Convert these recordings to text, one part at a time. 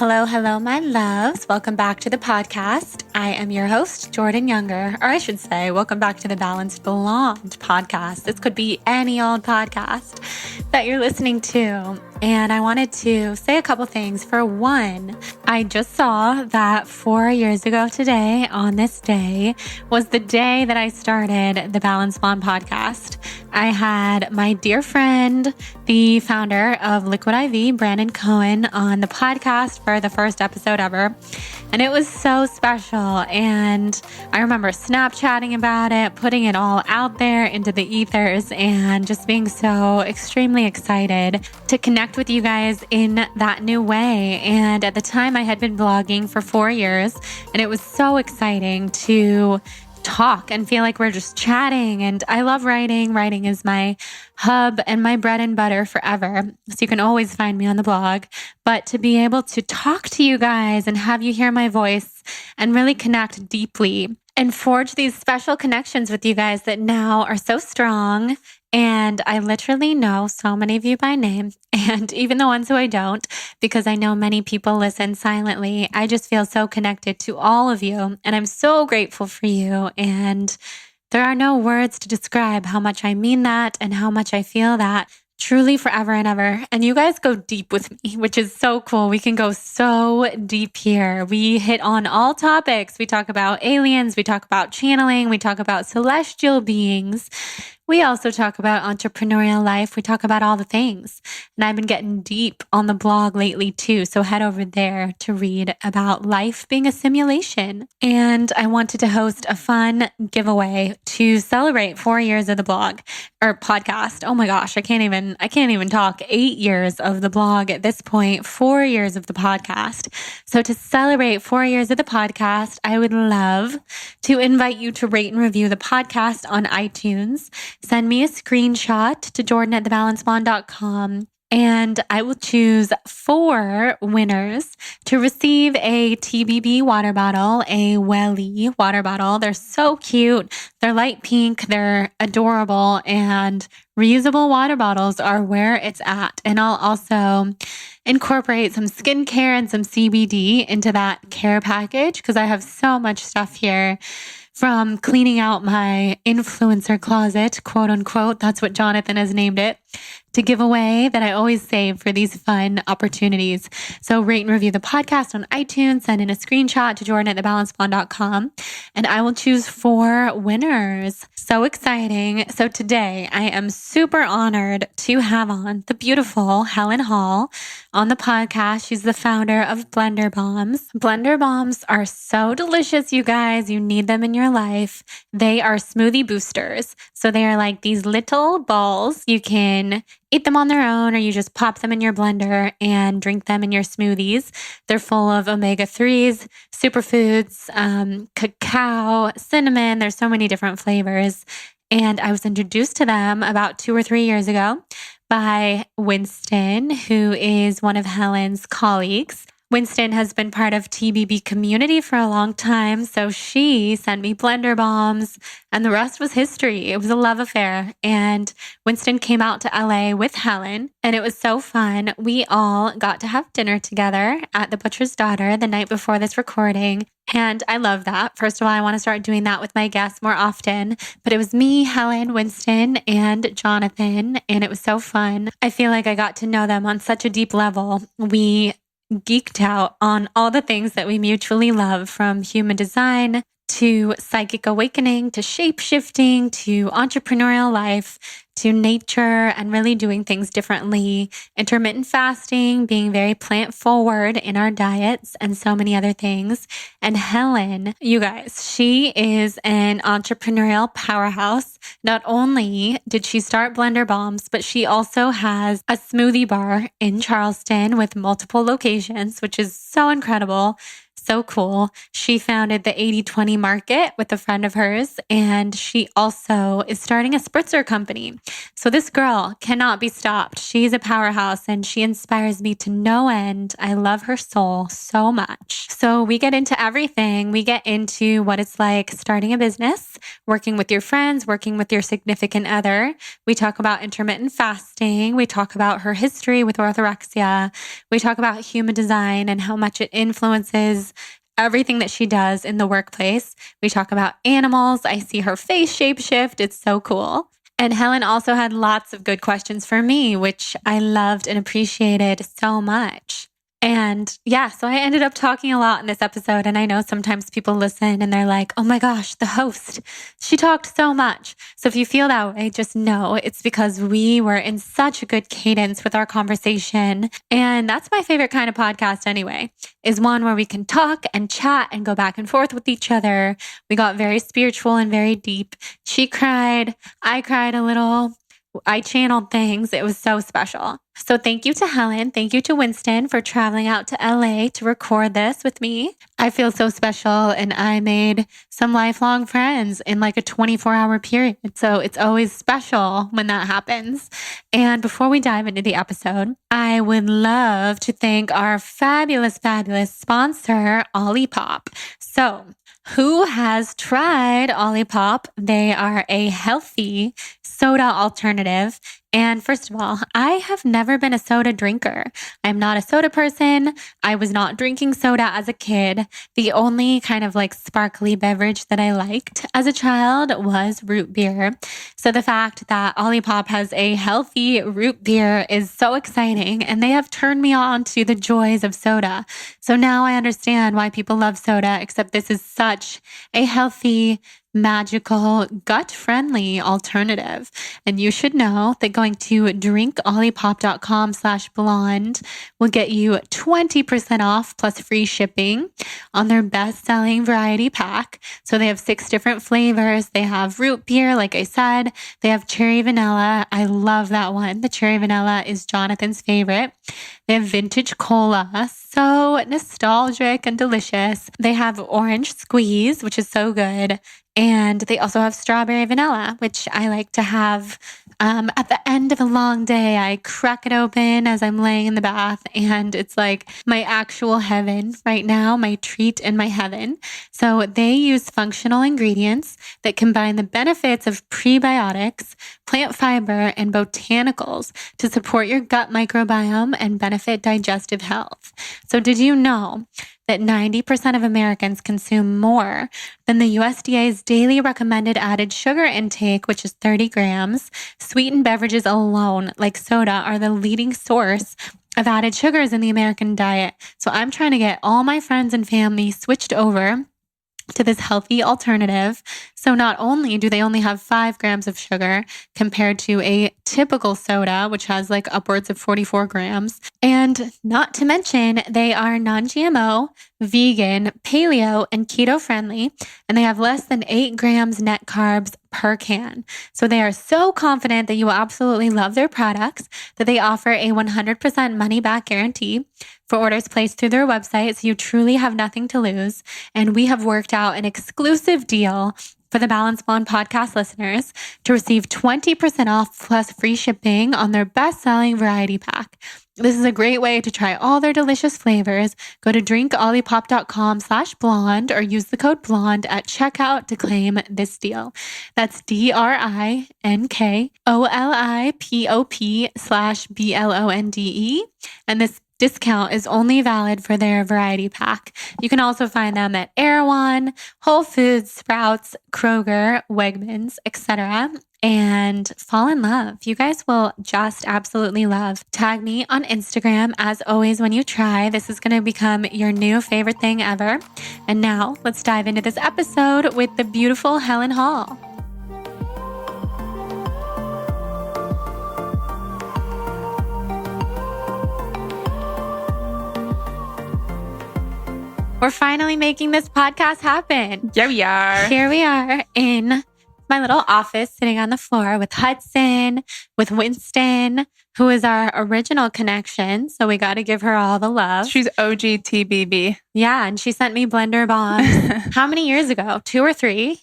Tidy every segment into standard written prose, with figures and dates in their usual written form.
Hello, my loves. Welcome back to the podcast. I am your host, Jordan Younger, or I should say, welcome back to the Balanced Blonde podcast. This could be any old podcast that you're listening to. And I wanted to say a couple things. For one, I just saw that 4 years ago today, on this day, was the day that I started the Balanced Blonde podcast. I had my dear friend, the founder of Liquid IV, Brandon Cohen, on the podcast for the first episode ever. And it was so special. And I remember Snapchatting about it, putting it all out there into the ethers, and just being so extremely excited to connect with you guys in that new way. And at the time, I had been blogging for 4 years, and it was so exciting to talk and feel like we're just chatting. And I love writing. Writing is my hub and my bread and butter forever. So you can always find me on the blog. But to be able to talk to you guys and have you hear my voice and really connect deeply and forge these special connections with you guys that now are so strong. And I literally know so many of you by name, and even the ones who I don't, because I know many people listen silently. I just feel so connected to all of you, and I'm so grateful for you. And there are no words to describe how much I mean that and how much I feel that. Truly forever and ever. And you guys go deep with me, which is so cool. We can go so deep here. We hit on all topics. We talk about aliens. We talk about channeling. We talk about celestial beings. We also talk about entrepreneurial life. We talk about all the things. And I've been getting deep on the blog lately too. So head over there to read about life being a simulation. And I wanted to host a fun giveaway to celebrate 4 years of the blog or podcast. Oh my gosh, I can't even talk. 8 years of the blog at this point, 4 years of the podcast. So to celebrate 4 years of the podcast, I would love to invite you to rate and review the podcast on iTunes. Send me a screenshot to jordan@thebalancedblonde.com, and I will choose 4 winners to receive a TBB water bottle, a Welly water bottle. They're so cute. They're light pink. They're adorable, and reusable water bottles are where it's at. And I'll also incorporate some skincare and some CBD into that care package because I have so much stuff here. From cleaning out my influencer closet, quote unquote, that's what Jonathan has named it, to give away that I always save for these fun opportunities. So rate and review the podcast on iTunes, send in a screenshot to jordan@thebalancedblonde.com, and I will choose 4 winners. So exciting. So today I am super honored to have on the beautiful Helen Hall on the podcast. She's the founder of Blender Bombs. Blender Bombs are so delicious, you guys. You need them in your life. They are smoothie boosters. So they are like these little balls. You can eat them on their own, or you just pop them in your blender and drink them in your smoothies. They're full of omega-3s, superfoods, cacao, cinnamon. There's so many different flavors. And I was introduced to them about 2 or 3 years ago by Winston, who is one of Helen's colleagues. Winston has been part of TBB community for a long time, so she sent me Blender Bombs, and the rest was history. It was a love affair, and Winston came out to LA with Helen, and it was so fun. We all got to have dinner together at the Butcher's Daughter the night before this recording, and I love that. First of all, I want to start doing that with my guests more often, but it was me, Helen, Winston, and Jonathan, and it was so fun. I feel like I got to know them on such a deep level. We geeked out on all the things that we mutually love, from human design to psychic awakening to shape shifting to entrepreneurial life to nature and really doing things differently, intermittent fasting, being very plant forward in our diets, and so many other things. And Helen, you guys, she is an entrepreneurial powerhouse. Not only did she start Blender Bombs, but she also has a smoothie bar in Charleston with multiple locations, which is so incredible. So cool. She founded the 80/20 market with a friend of hers, and she also is starting a spritzer company. So this girl cannot be stopped. She's a powerhouse and she inspires me to no end. I love her soul so much. So we get into everything. We get into what it's like starting a business, working with your friends, working with your significant other. We talk about intermittent fasting. We talk about her history with orthorexia. We talk about human design and how much it influences everything that she does in the workplace. We talk about animals. I see her face shape shift. It's so cool. And Helen also had lots of good questions for me, which I loved and appreciated so much. And yeah, so I ended up talking a lot in this episode. And I know sometimes people listen and they're like, oh my gosh, the host, she talked so much. So if you feel that way, just know it's because we were in such a good cadence with our conversation. And that's my favorite kind of podcast anyway, is one where we can talk and chat and go back and forth with each other. We got very spiritual and very deep. She cried. I cried a little. I channeled things. It was so special. So thank you to Helen. Thank you to Winston for traveling out to LA to record this with me. I feel so special and I made some lifelong friends in like a 24-hour period. So it's always special when that happens. And before we dive into the episode, I would love to thank our fabulous, fabulous sponsor, Olipop. So who has tried Olipop? They are a healthy soda alternative. And first of all, I have never been a soda drinker. I'm not a soda person. I was not drinking soda as a kid. The only kind of like sparkly beverage that I liked as a child was root beer. So the fact that Olipop has a healthy root beer is so exciting, and they have turned me on to the joys of soda. So now I understand why people love soda, except this is such a healthy, magical, gut-friendly alternative. And you should know that going to drinkolipop.com/blonde will get you 20% off plus free shipping on their best-selling variety pack. So they have 6 different flavors. They have root beer, like I said. They have cherry vanilla. I love that one. The cherry vanilla is Jonathan's favorite. They have vintage cola. So nostalgic and delicious. They have orange squeeze, which is so good. And they also have strawberry vanilla, which I like to have at the end of a long day. I crack it open as I'm laying in the bath, and it's like my actual heaven right now, my treat and my heaven. So they use functional ingredients that combine the benefits of prebiotics, plant fiber, and botanicals to support your gut microbiome and benefit digestive health. So did you know that 90% of Americans consume more than the USDA's daily recommended added sugar intake, which is 30 grams? Sweetened beverages alone, like soda, are the leading source of added sugars in the American diet. So I'm trying to get all my friends and family switched over to this healthy alternative. So not only do they only have 5 grams of sugar compared to a typical soda, which has like upwards of 44 grams, and not to mention they are non-GMO, vegan, paleo, and keto friendly, and they have less than 8 grams net carbs per can. So they are so confident that you will absolutely love their products that they offer a 100% money back guarantee for orders placed through their website. So you truly have nothing to lose. And we have worked out an exclusive deal for the Balanced Blonde podcast listeners to receive 20% off plus free shipping on their best-selling variety pack. This is a great way to try all their delicious flavors. Go to drinkolipop.com/blonde or use the code blonde at checkout to claim this deal. That's DRINKOLIPOP/BLONDE. And this discount is only valid for their variety pack. You can also find them at Erewhon, Whole Foods, Sprouts, Kroger, Wegmans, etc. And fall in love. You guys will just absolutely love. Tag me on Instagram as always when you try. This is going to become your new favorite thing ever. And now let's dive into this episode with the beautiful Helen Hall. We're finally making this podcast happen. Here we are. Here we are in my little office sitting on the floor with Hudson, with Winston, who is our original connection. So we got to give her all the love. She's OG TBB. Yeah. And she sent me blender bombs. How many years ago? 2 or 3?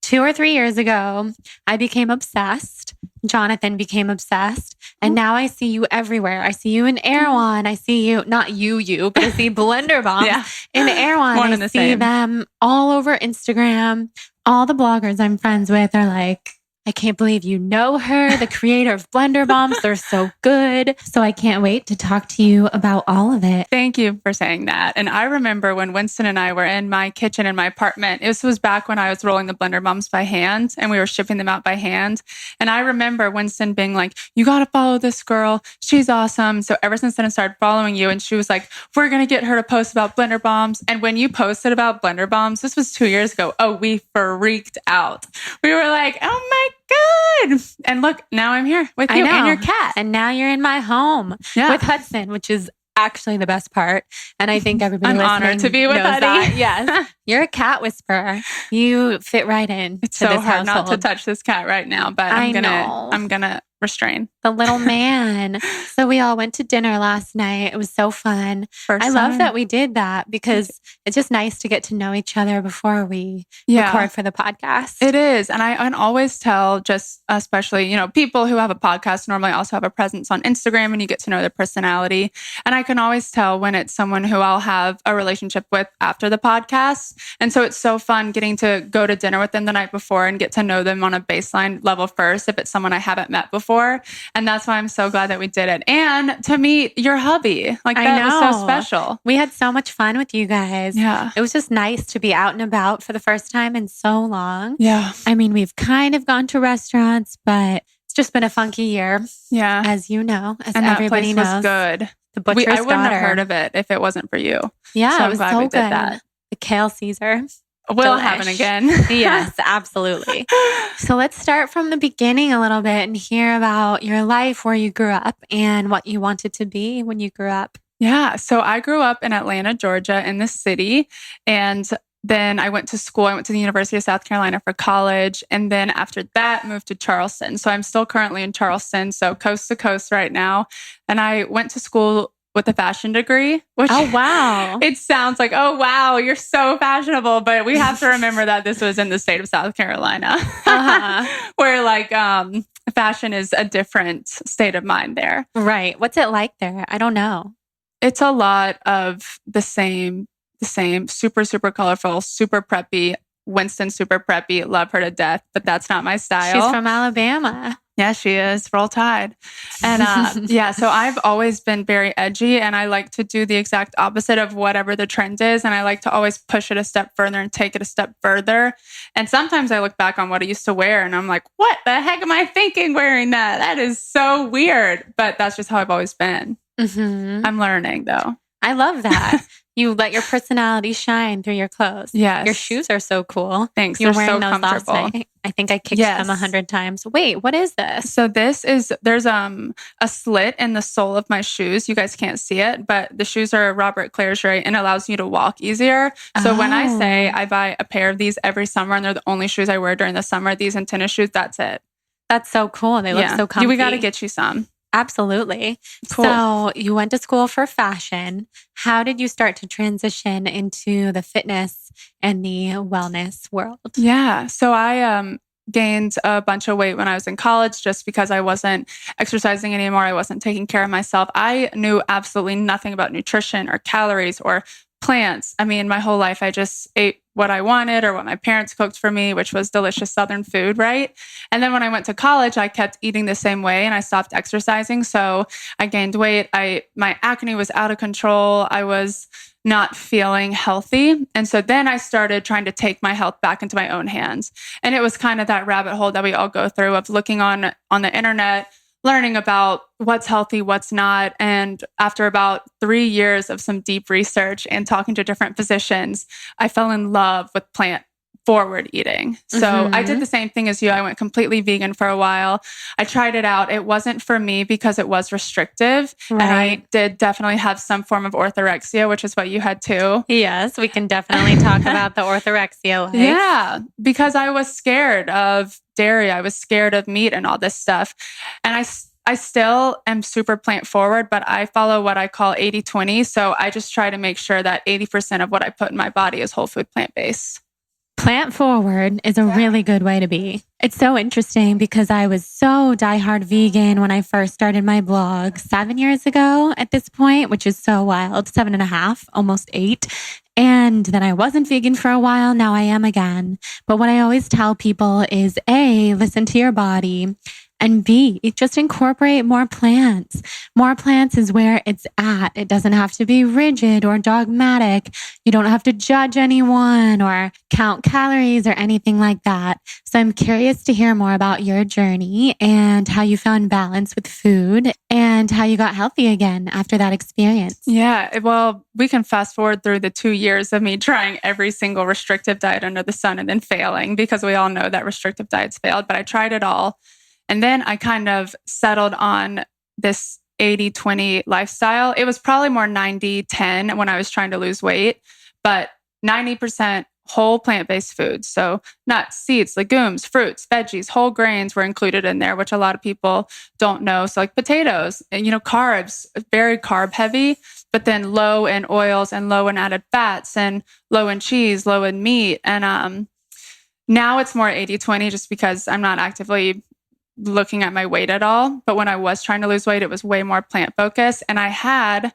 2 or 3 years ago, I became obsessed. Jonathan became obsessed. And now I see you everywhere. I see you in Erewhon. I see you, not you, but I see blender bombs in Erewhon. One and the see same. them all over Instagram. All the bloggers I'm friends with are like, I can't believe you know her, the creator of Blender Bombs. They're so good. So I can't wait to talk to you about all of it. Thank you for saying that. And I remember when Winston and I were in my kitchen in my apartment, this was back when I was rolling the Blender Bombs by hand and we were shipping them out by hand. And I remember Winston being like, you got to follow this girl. She's awesome. So ever since then, I started following you. And she was like, we're going to get her to post about Blender Bombs. And when you posted about Blender Bombs, this was 2 years ago. Oh, we freaked out. We were like, oh my God. And look, now I'm here with you and your cat. And now you're in my home with Hudson, which is actually the best part. And I think everybody I'm listening honored to be with Huddy. That. Yes. You're a cat whisperer. You fit right in. It's to so this hard household. not to touch this cat right now, but I'm gonna restrain. The little man. So we all went to dinner last night. It was so fun. I love that we did that because it's just nice to get to know each other before we record for the podcast. It is. And I can always tell, just especially, people who have a podcast normally also have a presence on Instagram and you get to know their personality. And I can always tell when it's someone who I'll have a relationship with after the podcast. And so it's so fun getting to go to dinner with them the night before and get to know them on a baseline level first if it's someone I haven't met before. And that's why I'm so glad that we did it. And to meet your hubby, that was so special. We had so much fun with you guys. Yeah. It was just nice to be out and about for the first time in so long. Yeah. I mean, we've kind of gone to restaurants, but it's just been a funky year. Yeah. As you know, as and everybody knows. Was good. The Butcher's I wouldn't Daughter. have heard of it if it wasn't for you. Yeah, so it was I'm glad so we did good. that. The kale Caesar. Will happen again. Yes, absolutely. So let's start from the beginning a little bit and hear about your life, where you grew up and what you wanted to be when you grew up. Yeah. So I grew up in Atlanta, Georgia, in the city. And then I went to school. I went to the University of South Carolina for college. And then after that, moved to Charleston. So I'm still currently in Charleston. So coast to coast right now. And I went to school with a fashion degree, which it sounds like, oh, wow, you're so fashionable. But we have to remember that this was in the state of South Carolina, where fashion is a different state of mind there. Right. What's it like there? I don't know. It's a lot of the same, super, super colorful, super preppy. Winston, super preppy, love her to death, but that's not my style. She's from Alabama. Yeah, she is. Roll Tide. And so I've always been very edgy and I like to do the exact opposite of whatever the trend is. And I like to always push it a step further and take it a step further. And sometimes I look back on what I used to wear and I'm like, what the heck am I thinking wearing that? That is so weird. But that's just how I've always been. Mm-hmm. I'm learning though. I love that. You let your personality shine through your clothes. Yes. Your shoes are so cool. Thanks. You were They're wearing so those last comfortable. night. I think I kicked them 100 times. Wait, what is this? So there's a slit in the sole of my shoes. You guys can't see it, but the shoes are Robert Clergerie and it allows you to walk easier. So when I say I buy a pair of these every summer and they're the only shoes I wear during the summer, these and tennis shoes, that's it. That's so cool. They look so comfy. We got to get you some. Absolutely. Cool. So you went to school for fashion. How did you start to transition into the fitness and the wellness world? Yeah. So I gained a bunch of weight when I was in college just because I wasn't exercising anymore. I wasn't taking care of myself. I knew absolutely nothing about nutrition or calories or plants. I mean, my whole life, I just ate what I wanted or what my parents cooked for me, which was delicious Southern food, right? And then when I went to college, I kept eating the same way and I stopped exercising. So I gained weight. My acne was out of control. I was not feeling healthy. And so then I started trying to take my health back into my own hands. And it was kind of that rabbit hole that we all go through of looking on the internet, learning about what's healthy, what's not. And after about 3 years of some deep research and talking to different physicians, I fell in love with plant forward eating. So I did the same thing as you. I went completely vegan for a while. I tried it out. It wasn't for me because it was restrictive. Right. And I did definitely have some form of orthorexia, which is what you had too. Yes, we can definitely talk about the orthorexia life. Yeah, because I was scared of dairy. I was scared of meat and all this stuff. And I still am super plant forward, but I follow what I call 80-20. So I just try to make sure that 80% of what I put in my body is whole food plant-based. Plant forward is a really good way to be. It's so interesting because I was so diehard vegan when I first started my blog 7 years ago at this point, which is so wild, 7.5, almost 8. And then I wasn't vegan for a while. Now I am again. But what I always tell people is A, listen to your body. And B, just incorporate more plants. More plants is where it's at. It doesn't have to be rigid or dogmatic. You don't have to judge anyone or count calories or anything like that. So I'm curious to hear more about your journey and how you found balance with food and how you got healthy again after that experience. Yeah, well, we can fast forward through the 2 years of me trying every single restrictive diet under the sun and then failing, because we all know that restrictive diets failed, but I tried it all. And then I kind of settled on this 80-20 lifestyle. It was probably more 90-10 when I was trying to lose weight, but 90% whole plant-based foods. So nuts, seeds, legumes, fruits, veggies, whole grains were included in there, which a lot of people don't know. So like potatoes and, carbs, very carb heavy, but then low in oils and low in added fats and low in cheese, low in meat. And now it's more 80-20 just because I'm not actively looking at my weight at all. But when I was trying to lose weight, it was way more plant focused. And I had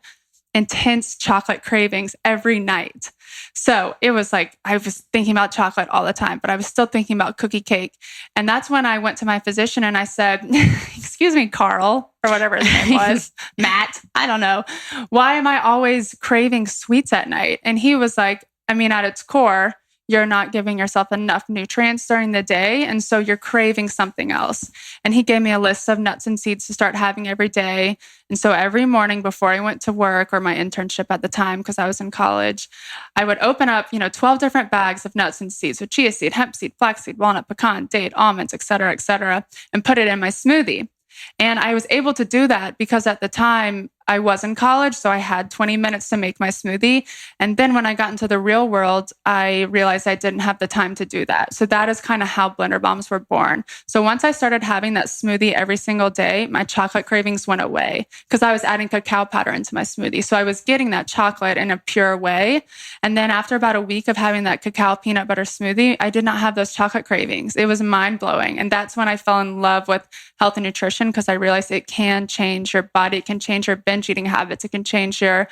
intense chocolate cravings every night. So it was like, I was thinking about chocolate all the time, but I was still thinking about cookie cake. And that's when I went to my physician and I said, excuse me, Carl, or whatever his name was, Matt, I don't know. Why am I always craving sweets at night? And he was like, at its core, you're not giving yourself enough nutrients during the day. And so you're craving something else. And he gave me a list of nuts and seeds to start having every day. And so every morning before I went to work or my internship at the time, because I was in college, I would open up, 12 different bags of nuts and seeds. So chia seed, hemp seed, flaxseed, walnut, pecan, date, almonds, et cetera, and put it in my smoothie. And I was able to do that because at the time I was in college, so I had 20 minutes to make my smoothie. And then when I got into the real world, I realized I didn't have the time to do that. So that is kind of how Blender Bombs were born. So once I started having that smoothie every single day, my chocolate cravings went away because I was adding cacao powder into my smoothie. So I was getting that chocolate in a pure way. And then after about a week of having that cacao peanut butter smoothie, I did not have those chocolate cravings. It was mind blowing. And that's when I fell in love with health and nutrition, because I realized it can change your body. It can change your binge eating habits. It can change your,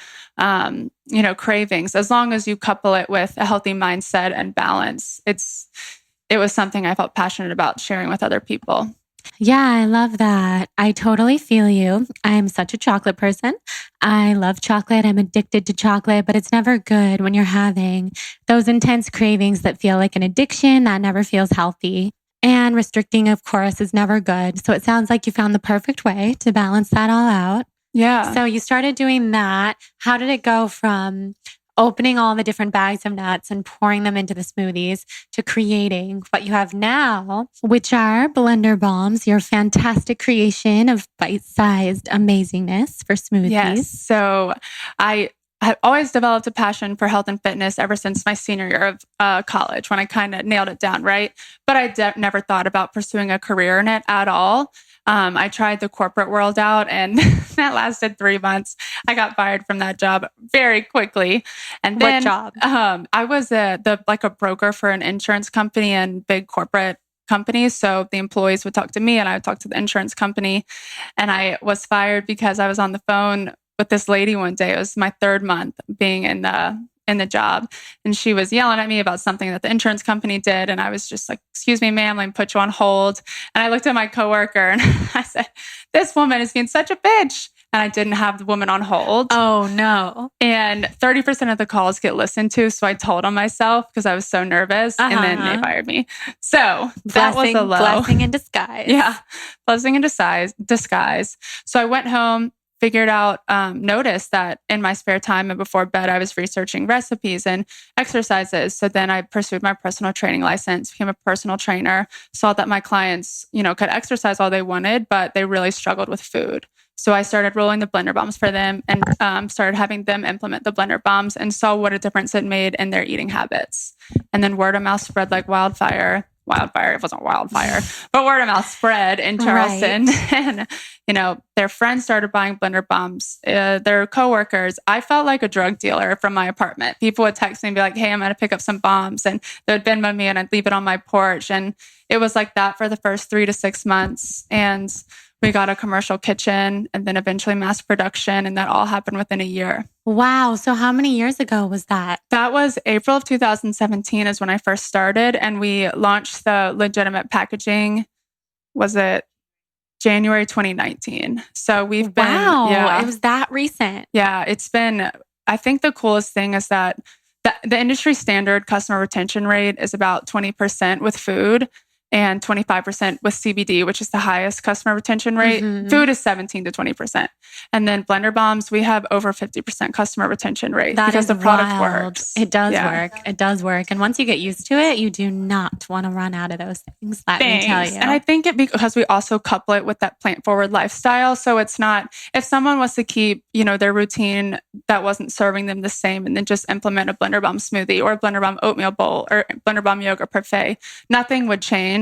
cravings, as long as you couple it with a healthy mindset and balance. It was something I felt passionate about sharing with other people. Yeah, I love that. I totally feel you. I'm such a chocolate person. I love chocolate. I'm addicted to chocolate, but it's never good when you're having those intense cravings that feel like an addiction. That never feels healthy. And restricting, of course, is never good. So it sounds like you found the perfect way to balance that all out. Yeah. So you started doing that. How did it go from opening all the different bags of nuts and pouring them into the smoothies to creating what you have now, which are Blender Bombs, your fantastic creation of bite-sized amazingness for smoothies? Yes. So I have always developed a passion for health and fitness ever since my senior year of college, when I kind of nailed it down, right? But I never thought about pursuing a career in it at all. I tried the corporate world out, and that lasted 3 months. I got fired from that job very quickly. And then, what job? I was a broker for an insurance company and big corporate companies. So the employees would talk to me, and I would talk to the insurance company. And I was fired because I was on the phone with this lady one day. It was my 3rd month being in the job. And she was yelling at me about something that the insurance company did. And I was just like, excuse me, ma'am, let me put you on hold. And I looked at my coworker and I said, this woman is being such a bitch. And I didn't have the woman on hold. Oh, no. And 30% of the calls get listened to. So I told on myself because I was so nervous. And then they fired me. So that was a low. Blessing in disguise. Yeah. Blessing in disguise. So I went home, noticed that in my spare time and before bed, I was researching recipes and exercises. So then I pursued my personal training license, became a personal trainer, saw that my clients, could exercise all they wanted, but they really struggled with food. So I started rolling the blender bombs for them and started having them implement the blender bombs and saw what a difference it made in their eating habits. And then word of mouth spread like wildfire. It wasn't wildfire, but word of mouth spread in Charleston. Right. And, their friends started buying blender bombs, their coworkers. I felt like a drug dealer from my apartment. People would text me and be like, hey, I'm going to pick up some bombs. And they would Venmo me and I'd leave it on my porch. And it was like that for the first 3 to 6 months. And we got a commercial kitchen and then eventually mass production. And that all happened within a year. Wow. So how many years ago was that? That was April of 2017 is when I first started. And we launched the legitimate packaging. Was it January 2019? So we've been... Wow. Yeah. It was that recent. Yeah. It's been... I think the coolest thing is that the industry standard customer retention rate is about 20% with food. And 25% with CBD, which is the highest customer retention rate. Mm-hmm. Food is 17 to 20%. And then blender bombs, we have over 50% customer retention rate because the product works. It does work. It does work. And once you get used to it, you do not want to run out of those things. Let me tell you. And I think because we also couple it with that plant-forward lifestyle. So it's not, if someone was to keep, their routine that wasn't serving them the same and then just implement a blender bomb smoothie or a blender bomb oatmeal bowl or blender bomb yogurt parfait, nothing would change.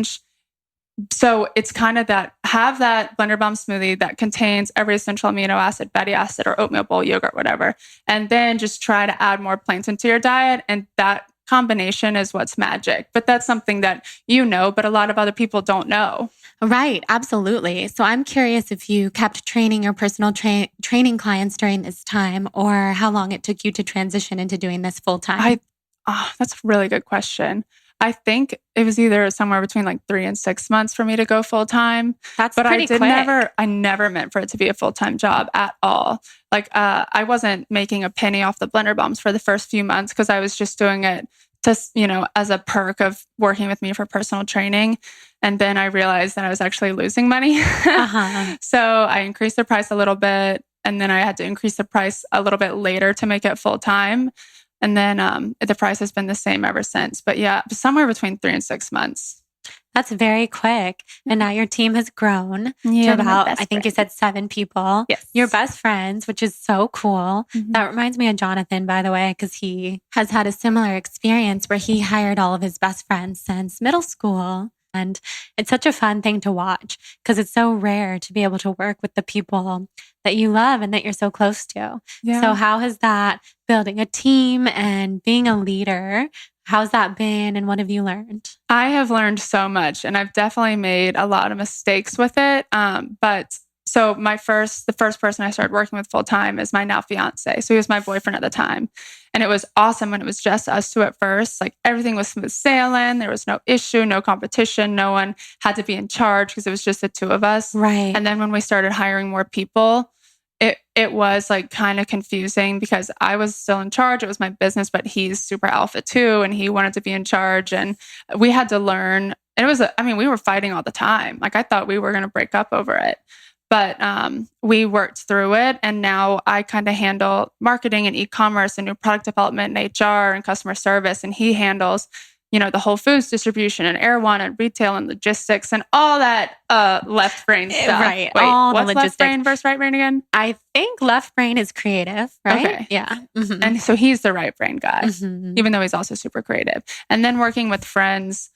So it's kind of have that blender bomb smoothie that contains every essential amino acid, fatty acid, or oatmeal bowl, yogurt, whatever. And then just try to add more plants into your diet. And that combination is what's magic. But that's something that but a lot of other people don't know. Right. Absolutely. So I'm curious if you kept training your personal training clients during this time or how long it took you to transition into doing this full time. That's a really good question. I think it was either somewhere between like 3 and 6 months for me to go full time. That's pretty quick. I never meant for it to be a full-time job at all. Like, I wasn't making a penny off the blender bombs for the first few months because I was just doing it to, as a perk of working with me for personal training. And then I realized that I was actually losing money. So I increased the price a little bit. And then I had to increase the price a little bit later to make it full time. And then the price has been the same ever since. But yeah, somewhere between 3 and 6 months. That's very quick. And now your team has grown to about, I think you said 7 people. Yes. Your best friends, which is so cool. Mm-hmm. That reminds me of Jonathan, by the way, because he has had a similar experience where he hired all of his best friends since middle school. And it's such a fun thing to watch because it's so rare to be able to work with the people that you love and that you're so close to. Yeah. So how has that building a team and being a leader, how's that been and what have you learned? I have learned so much and I've definitely made a lot of mistakes with it. So the first person I started working with full time is my now fiance. So he was my boyfriend at the time. And it was awesome when it was just us two at first. Like everything was smooth sailing. There was no issue, no competition. No one had to be in charge because it was just the two of us. Right. And then when we started hiring more people, it was like kind of confusing because I was still in charge. It was my business, but he's super alpha too. And he wanted to be in charge. And we had to learn. And we were fighting all the time. Like I thought we were going to break up over it. But we worked through it. And now I kind of handle marketing and e-commerce and new product development and HR and customer service. And he handles, the Whole Foods distribution and Erewhon and retail and logistics and all that left brain stuff. Right. Wait, all what's the logistics. Left brain versus right brain again? I think left brain is creative, right? Okay. Yeah. Mm-hmm. And so he's the right brain guy, even though he's also super creative. And then working with friends,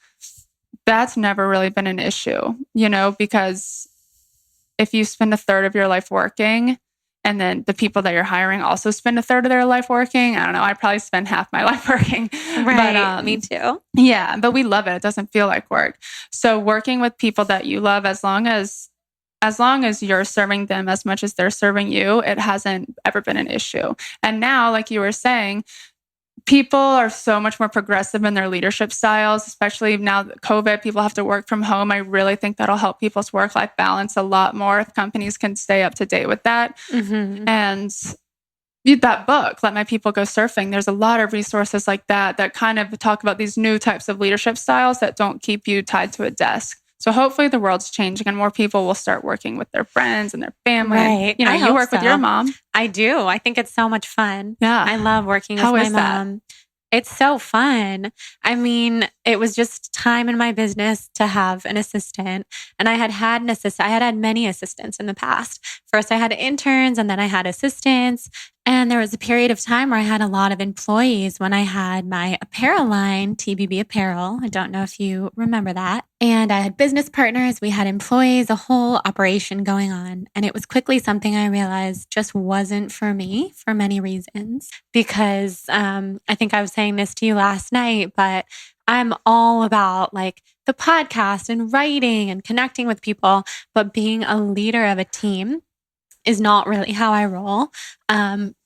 that's never really been an issue, because if you spend a third of your life working and then the people that you're hiring also spend a third of their life working, I don't know, I probably spend half my life working. Right. But, me too. Yeah. But we love it. It doesn't feel like work. So working with people that you love, as long as you're serving them as much as they're serving you, it hasn't ever been an issue. And now, like you were saying, people are so much more progressive in their leadership styles, especially now that COVID, people have to work from home. I really think that'll help people's work-life balance a lot more if companies can stay up to date with that. Mm-hmm. And that book, Let My People Go Surfing, there's a lot of resources like that kind of talk about these new types of leadership styles that don't keep you tied to a desk. So hopefully the world's changing and more people will start working with their friends and their family. Right. And, you work with your mom. I do. I think it's so much fun. Yeah. I love working with my mom. It's so fun. I mean, it was just time in my business to have an assistant. And I had an assistant. I had many assistants in the past. First, I had interns and then I had assistants. And there was a period of time where I had a lot of employees when I had my apparel line, TBB Apparel. I don't know if you remember that. And I had business partners. We had employees, a whole operation going on. And it was quickly something I realized just wasn't for me for many reasons. Because I think I was saying this to you last night, but I'm all about like the podcast and writing and connecting with people. But being a leader of a team is not really how I roll.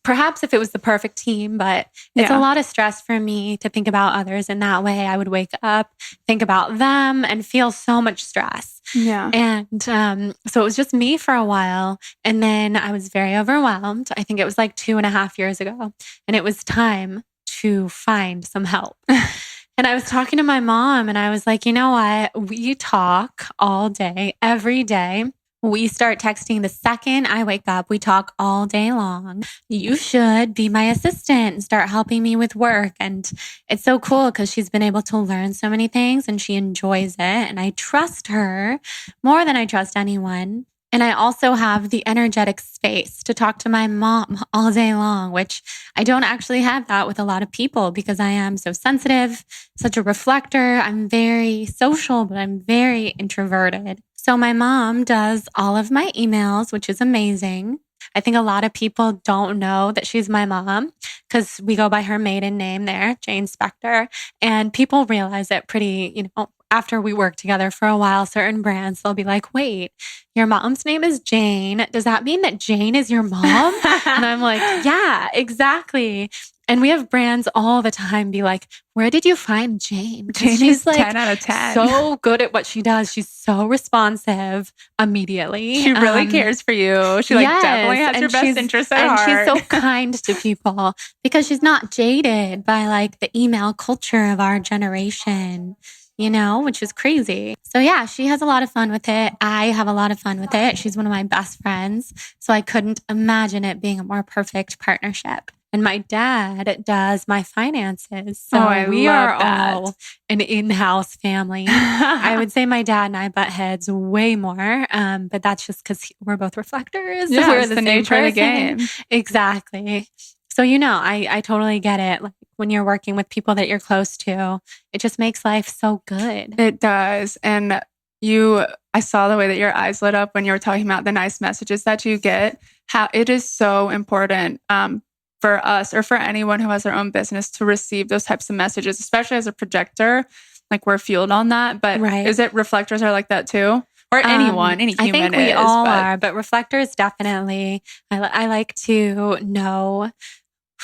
Perhaps if it was the perfect team, but it's a lot of stress for me to think about others in that way. I would wake up, think about them, and feel so much stress. Yeah. And so it was just me for a while. And then I was very overwhelmed. I think it was like 2.5 years ago. And it was time to find some help. And I was talking to my mom and I was like, you know what? We talk all day, every day. We start texting the second I wake up. We talk all day long. You should be my assistant and start helping me with work. And it's so cool because she's been able to learn so many things and she enjoys it. And I trust her more than I trust anyone. And I also have the energetic space to talk to my mom all day long, which I don't actually have that with a lot of people because I am so sensitive, such a reflector. I'm very social, but I'm very introverted. So my mom does all of my emails, which is amazing. I think a lot of people don't know that she's my mom because we go by her maiden name there, Jane Spector. And people realize it pretty, after we work together for a while, certain brands, they'll be like, wait, your mom's name is Jane. Does that mean that Jane is your mom? And I'm like, yeah, exactly. And we have brands all the time be like, where did you find Jane? Jane she's is like 10 out of 10. So good at what she does. She's so responsive immediately. She really cares for you. She definitely has your best interest at heart. And she's so kind to people because she's not jaded by like the email culture of our generation, which is crazy. So yeah, she has a lot of fun with it. I have a lot of fun with it. She's one of my best friends. So I couldn't imagine it being a more perfect partnership. And my dad does my finances. So we are all an in-house family. I would say my dad and I butt heads way more. But that's just because we're both reflectors. Yeah, we're it's the nature of the game. Exactly. So, I totally get it. Like when you're working with people that you're close to, it just makes life so good. It does. And I saw the way that your eyes lit up when you were talking about the nice messages that you get, how it is so important for us or for anyone who has their own business to receive those types of messages, especially as a projector. Like we're fueled on that. But Is it reflectors are like that too? Or anyone, any human I think we all are, but reflectors definitely. I like to know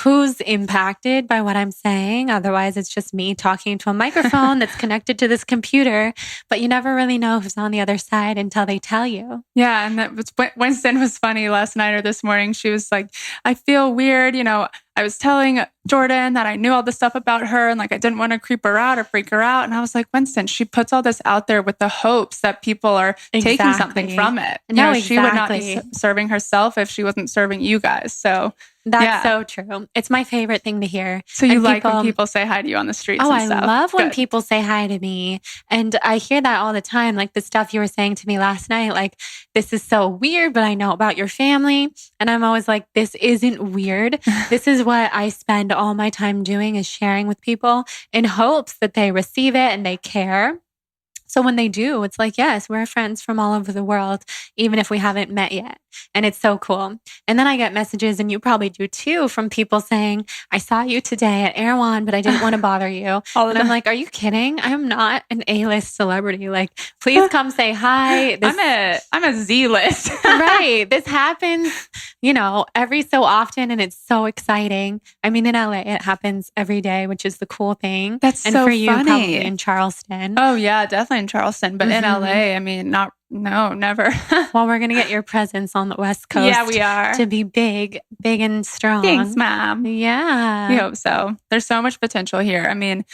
who's impacted by what I'm saying. Otherwise, it's just me talking to a microphone that's connected to this computer, but you never really know who's on the other side until they tell you. Yeah. And that was Winston was funny last night or this morning. She was like, I feel weird. I was telling Jordan that I knew all this stuff about her and like I didn't want to creep her out or freak her out. And I was like, Winston, she puts all this out there with the hopes that people are taking something from it. She would not be serving herself if she wasn't serving you guys. So that's so true. It's my favorite thing to hear. So you like when people say hi to you on the streets and stuff? I love when people say hi to me. And I hear that all the time. Like the stuff you were saying to me last night, like, this is so weird, but I know about your family. And I'm always like, this isn't weird. This is what I spend all my time doing is sharing with people in hopes that they receive it and they care. So when they do, it's like, yes, we're friends from all over the world, even if we haven't met yet. And it's so cool. And then I get messages, and you probably do too, from people saying, I saw you today at Erewhon, but I didn't want to bother you. And I'm like, are you kidding? I'm not an A-list celebrity. Like, please come say hi. I'm a Z-list. Right. This happens, every so often, and it's so exciting. I mean, in LA, it happens every day, which is the cool thing. That's and so for you, funny. probably in Charleston. Oh yeah, definitely in Charleston, but in LA, I mean, never. Well, we're going to get your presence on the West Coast. Yeah, we are. To be big and strong. Thanks, Mom. Yeah. We hope so. There's so much potential here. I mean,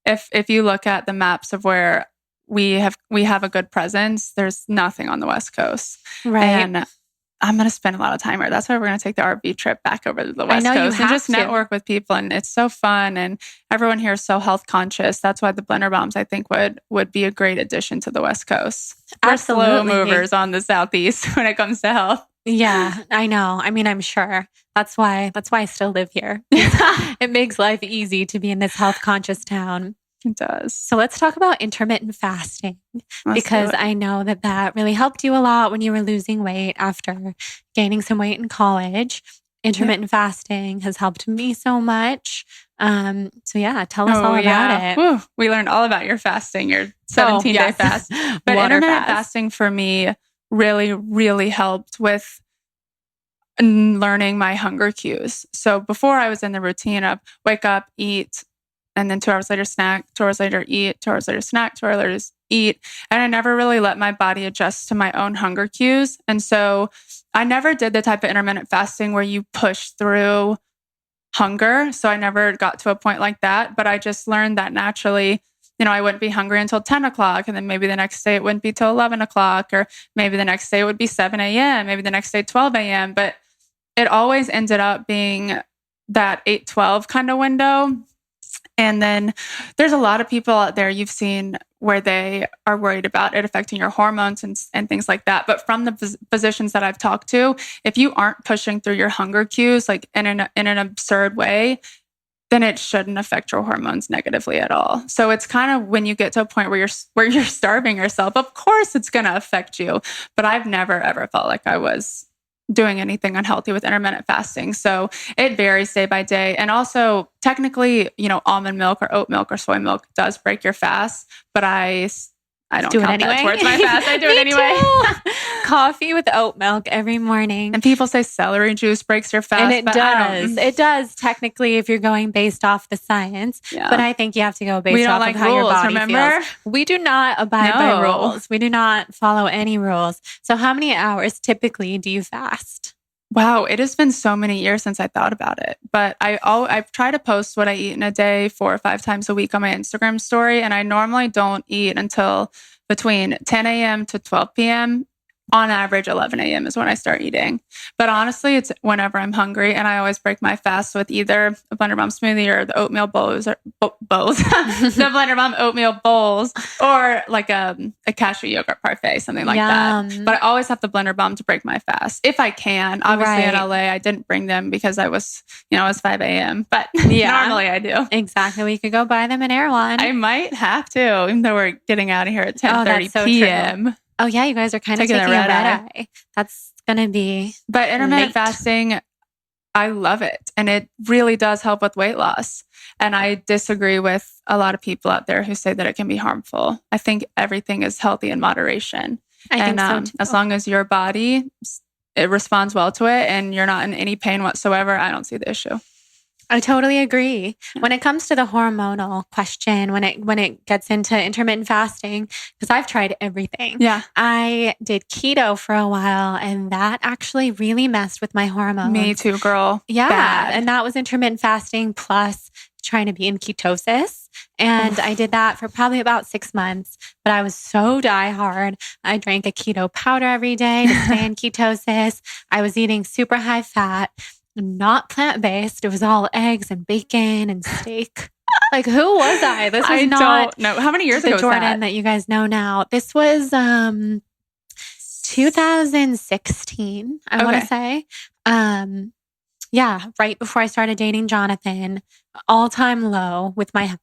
if you look at the maps of where we have a good presence. There's nothing on the West Coast. Right. And I'm going to spend a lot of time here. That's why we're going to take the RV trip back over to the West Coast and just network with people. And it's so fun. And everyone here is so health conscious. That's why the Blender Bombs, I think, would be a great addition to the West Coast. Absolutely. We're slow movers on the Southeast when it comes to health. Yeah, I know. I mean, I'm sure. That's why I still live here. It makes life easy to be in this health conscious town. It does. So let's talk about intermittent fasting, because I know that really helped you a lot when you were losing weight after gaining some weight in college. Intermittent fasting has helped me so much. So yeah, tell us all about it. Whew. We learned all about your fasting, your 17-day fast. But intermittent fasting for me really, really helped with learning my hunger cues. So before I was in the routine of wake up, eat, and then 2 hours later snack, 2 hours later eat, 2 hours later snack, 2 hours later eat. And I never really let my body adjust to my own hunger cues. And so I never did the type of intermittent fasting where you push through hunger. So I never got to a point like that. But I just learned that naturally, I wouldn't be hungry until 10 o'clock. And then maybe the next day it wouldn't be till 11 o'clock. Or maybe the next day it would be 7 a.m. Maybe the next day 12 a.m. But it always ended up being that 8-12 kind of window. And then there's a lot of people out there you've seen where they are worried about it affecting your hormones and things like that. But from the physicians that I've talked to, if you aren't pushing through your hunger cues like in an absurd way, then it shouldn't affect your hormones negatively at all. So it's kind of when you get to a point where you're starving yourself, of course it's going to affect you. But I've never ever felt like I was doing anything unhealthy with intermittent fasting. So it varies day by day. And also technically, almond milk or oat milk or soy milk does break your fast, but I don't count that towards my fast. I do it anyway. Coffee with oat milk every morning. And people say celery juice breaks your fast. And it does. It does technically if you're going based off the science. Yeah. But I think you have to go based off of how your body feels. We do not abide by rules. We do not follow any rules. So how many hours typically do you fast? Wow, it has been so many years since I thought about it. But I've tried to post what I eat in a day 4 or 5 times a week on my Instagram story. And I normally don't eat until between 10 a.m. to 12 p.m. On average, 11 a.m. is when I start eating. But honestly, it's whenever I'm hungry. And I always break my fast with either a Blender Bomb smoothie or the oatmeal bowls, the Blender Bomb oatmeal bowls, or like a cashew yogurt parfait, something like that. But I always have the Blender Bomb to break my fast if I can. Obviously, in LA, I didn't bring them because I was, it was 5 a.m. But normally I do. Exactly. We could go buy them in Erewhon. I might have to, even though we're getting out of here at 10:30 p.m. True. Oh yeah, you guys are kind of taking a red eye. That's going to be But intermittent fasting, I love it. And it really does help with weight loss. And I disagree with a lot of people out there who say that it can be harmful. I think everything is healthy in moderation. I think so too. As long as your body, it responds well to it and you're not in any pain whatsoever, I don't see the issue. I totally agree. When it comes to the hormonal question, when it gets into intermittent fasting, because I've tried everything. Yeah. I did keto for a while and that actually really messed with my hormones. Me too, girl. Yeah. Bad. And that was intermittent fasting plus trying to be in ketosis. And I did that for probably about 6 months, but I was so diehard. I drank a keto powder every day to stay in ketosis. I was eating super high fat. Not plant-based. It was all eggs and bacon and steak. Like, who was I? This was don't know. How many years ago was Jordan that you guys know now. This was 2016, I want to say. Yeah, right before I started dating Jonathan. All-time low with my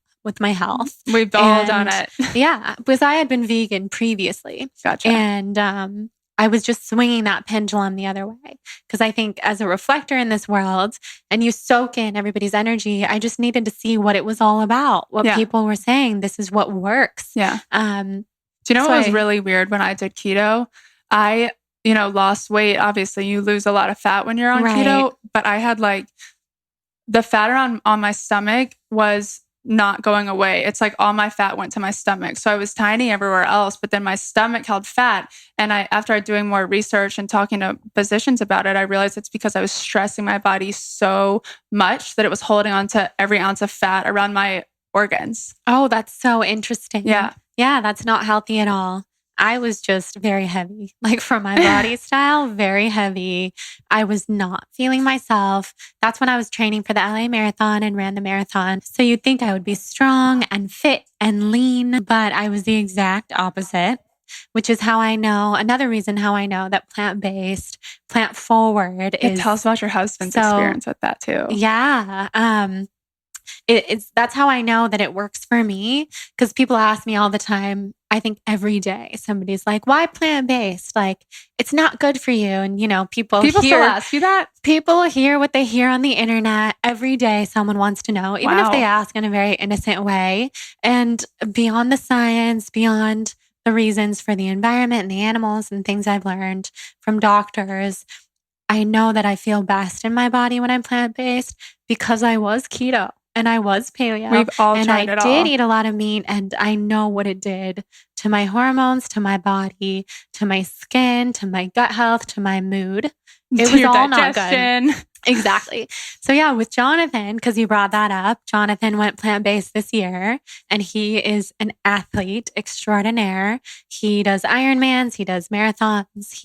health. We've all done it. Yeah, because I had been vegan previously. Gotcha. And I was just swinging that pendulum the other way. Because I think as a reflector in this world, and you soak in everybody's energy, I just needed to see what it was all about. What people were saying, this is what works. Yeah. Do you know what was really weird when I did keto? I, lost weight. Obviously, you lose a lot of fat when you're on keto. But I had the fat on my stomach was not going away. It's like all my fat went to my stomach. So I was tiny everywhere else, but then my stomach held fat. And after doing more research and talking to physicians about it, I realized it's because I was stressing my body so much that it was holding on to every ounce of fat around my organs. Oh, that's so interesting. Yeah. Yeah, that's not healthy at all. I was just very heavy, like for my body style, very heavy. I was not feeling myself. That's when I was training for the LA Marathon and ran the marathon. So you'd think I would be strong and fit and lean, but I was the exact opposite, which is how I know, another reason how I know that plant-based, plant-forward It is tells about your husband's so, experience with that too. yeah. That's how I know that it works for me, because people ask me all the time. I think every day somebody's like, "Why plant-based? Like, it's not good for you." And people People still hear ask you that? people hear what they hear on the internet every day. Someone wants to know, even if they Wow. ask in a very innocent way, and beyond the science, beyond the reasons for the environment and the animals and things I've learned from doctors. I know that I feel best in my body when I'm plant-based because I was keto and I was paleo. We've all and tried I it did all. eat a lot of meat, and I know what it did to my hormones, to my body, to my skin, to my gut health, to my mood. It To was your all not good. digestion. Exactly. So yeah, with Jonathan, because you brought that up, Jonathan went plant-based this year, and he is an athlete extraordinaire. He does Ironmans, he does marathons.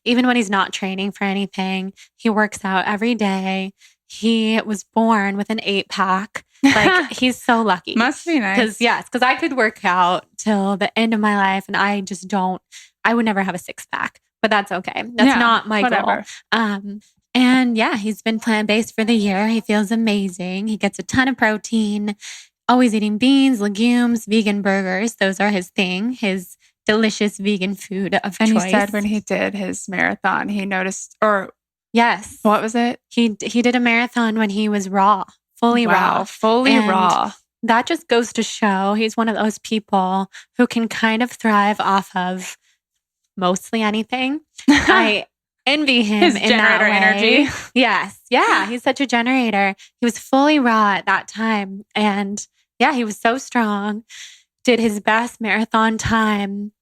Even when he's not training for anything, he works out every day. He was born with an 8-pack. Like, he's so lucky. Must be nice. Because I could work out till the end of my life, and I just don't. I would never have a 6-pack, but that's okay. That's not my whatever. goal. And yeah, he's been plant-based for the year. He feels amazing. He gets a ton of protein, always eating beans, legumes, vegan burgers. Those are his thing, his delicious vegan food of And choice. he said when he did his marathon, he noticed, yes. What was it? He did a marathon when he was raw, fully raw. Fully raw. That just goes to show he's one of those people who can kind of thrive off of mostly anything. I envy him His in generator that way. energy. Yes. Yeah. He's such a generator. He was fully raw at that time. And yeah, he was so strong, did his best marathon time.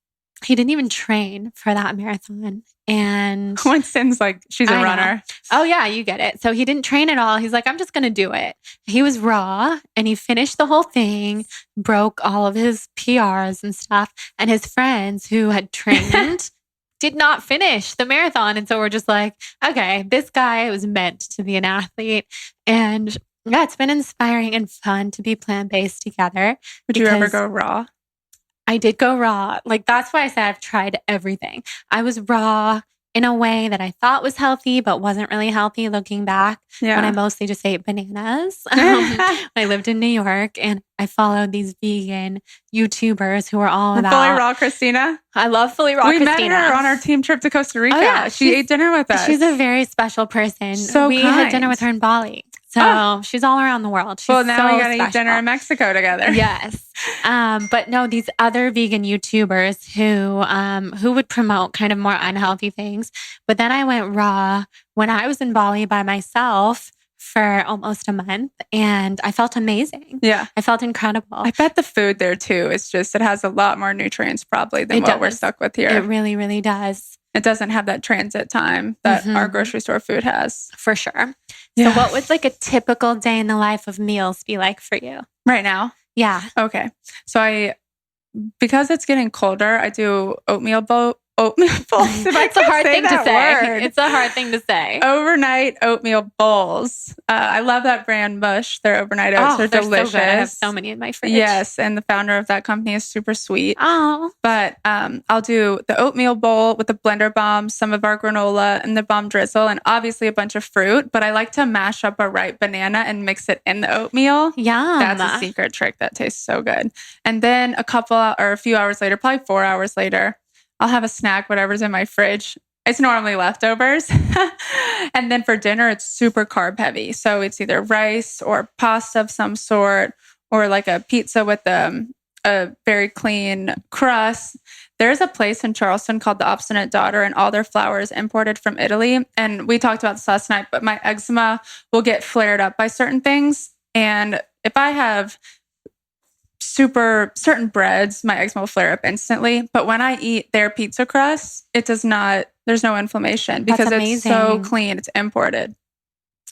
He didn't even train for that marathon. And Winston's like, she's a runner. Oh yeah, you get it. So he didn't train at all. He's like, I'm just going to do it. He was raw, and he finished the whole thing, broke all of his PRs and stuff. And his friends who had trained did not finish the marathon. And so we're just like, okay, this guy was meant to be an athlete. And yeah, it's been inspiring and fun to be plant-based together. Would you ever go raw? I did go raw. Like, that's why I said I've tried everything. I was raw in a way that I thought was healthy, but wasn't really healthy looking back. Yeah. When I mostly just ate bananas. I lived in New York, and I followed these vegan YouTubers who were all about Fully Raw Christina. I love Fully Raw Christina. We met her on our team trip to Costa Rica. Oh, yeah. She ate dinner with us. She's a very special person. So we had dinner with her in Bali. So she's all around the world. She's well, now we got to special. eat dinner in Mexico together. Yes. But no, these other vegan YouTubers who would promote kind of more unhealthy things. But then I went raw when I was in Bali by myself for almost a month, and I felt amazing. Yeah. I felt incredible. I bet the food there too, it's just, it has a lot more nutrients probably than what we're stuck with here. It really, really does. It doesn't have that transit time that our grocery store food has. For sure. Yeah. So what would like a typical day in the life of meals be like for you? Right now? Yeah. Okay. So because it's getting colder, I do oatmeal bowls. It's a hard thing to say. It's a hard thing to say. Overnight oatmeal bowls. I love that brand Mush. Their overnight oats are delicious. So good. I have so many in my fridge. Yes, and the founder of that company is super sweet. Oh. But I'll do the oatmeal bowl with the blender bomb, some of our granola, and the bomb drizzle, and obviously a bunch of fruit. But I like to mash up a ripe banana and mix it in the oatmeal. Yum. That's a secret trick that tastes so good. And then a few hours later, probably 4 hours later, I'll have a snack, whatever's in my fridge. It's normally leftovers. And then for dinner, it's super carb heavy. So it's either rice or pasta of some sort, or like a pizza with a very clean crust. There's a place in Charleston called The Obstinate Daughter, and all their flour is imported from Italy. And we talked about this last night, but my eczema will get flared up by certain things. And if I have certain breads, my eczema will flare up instantly. But when I eat their pizza crust, it does not, there's no inflammation because it's so clean, it's imported.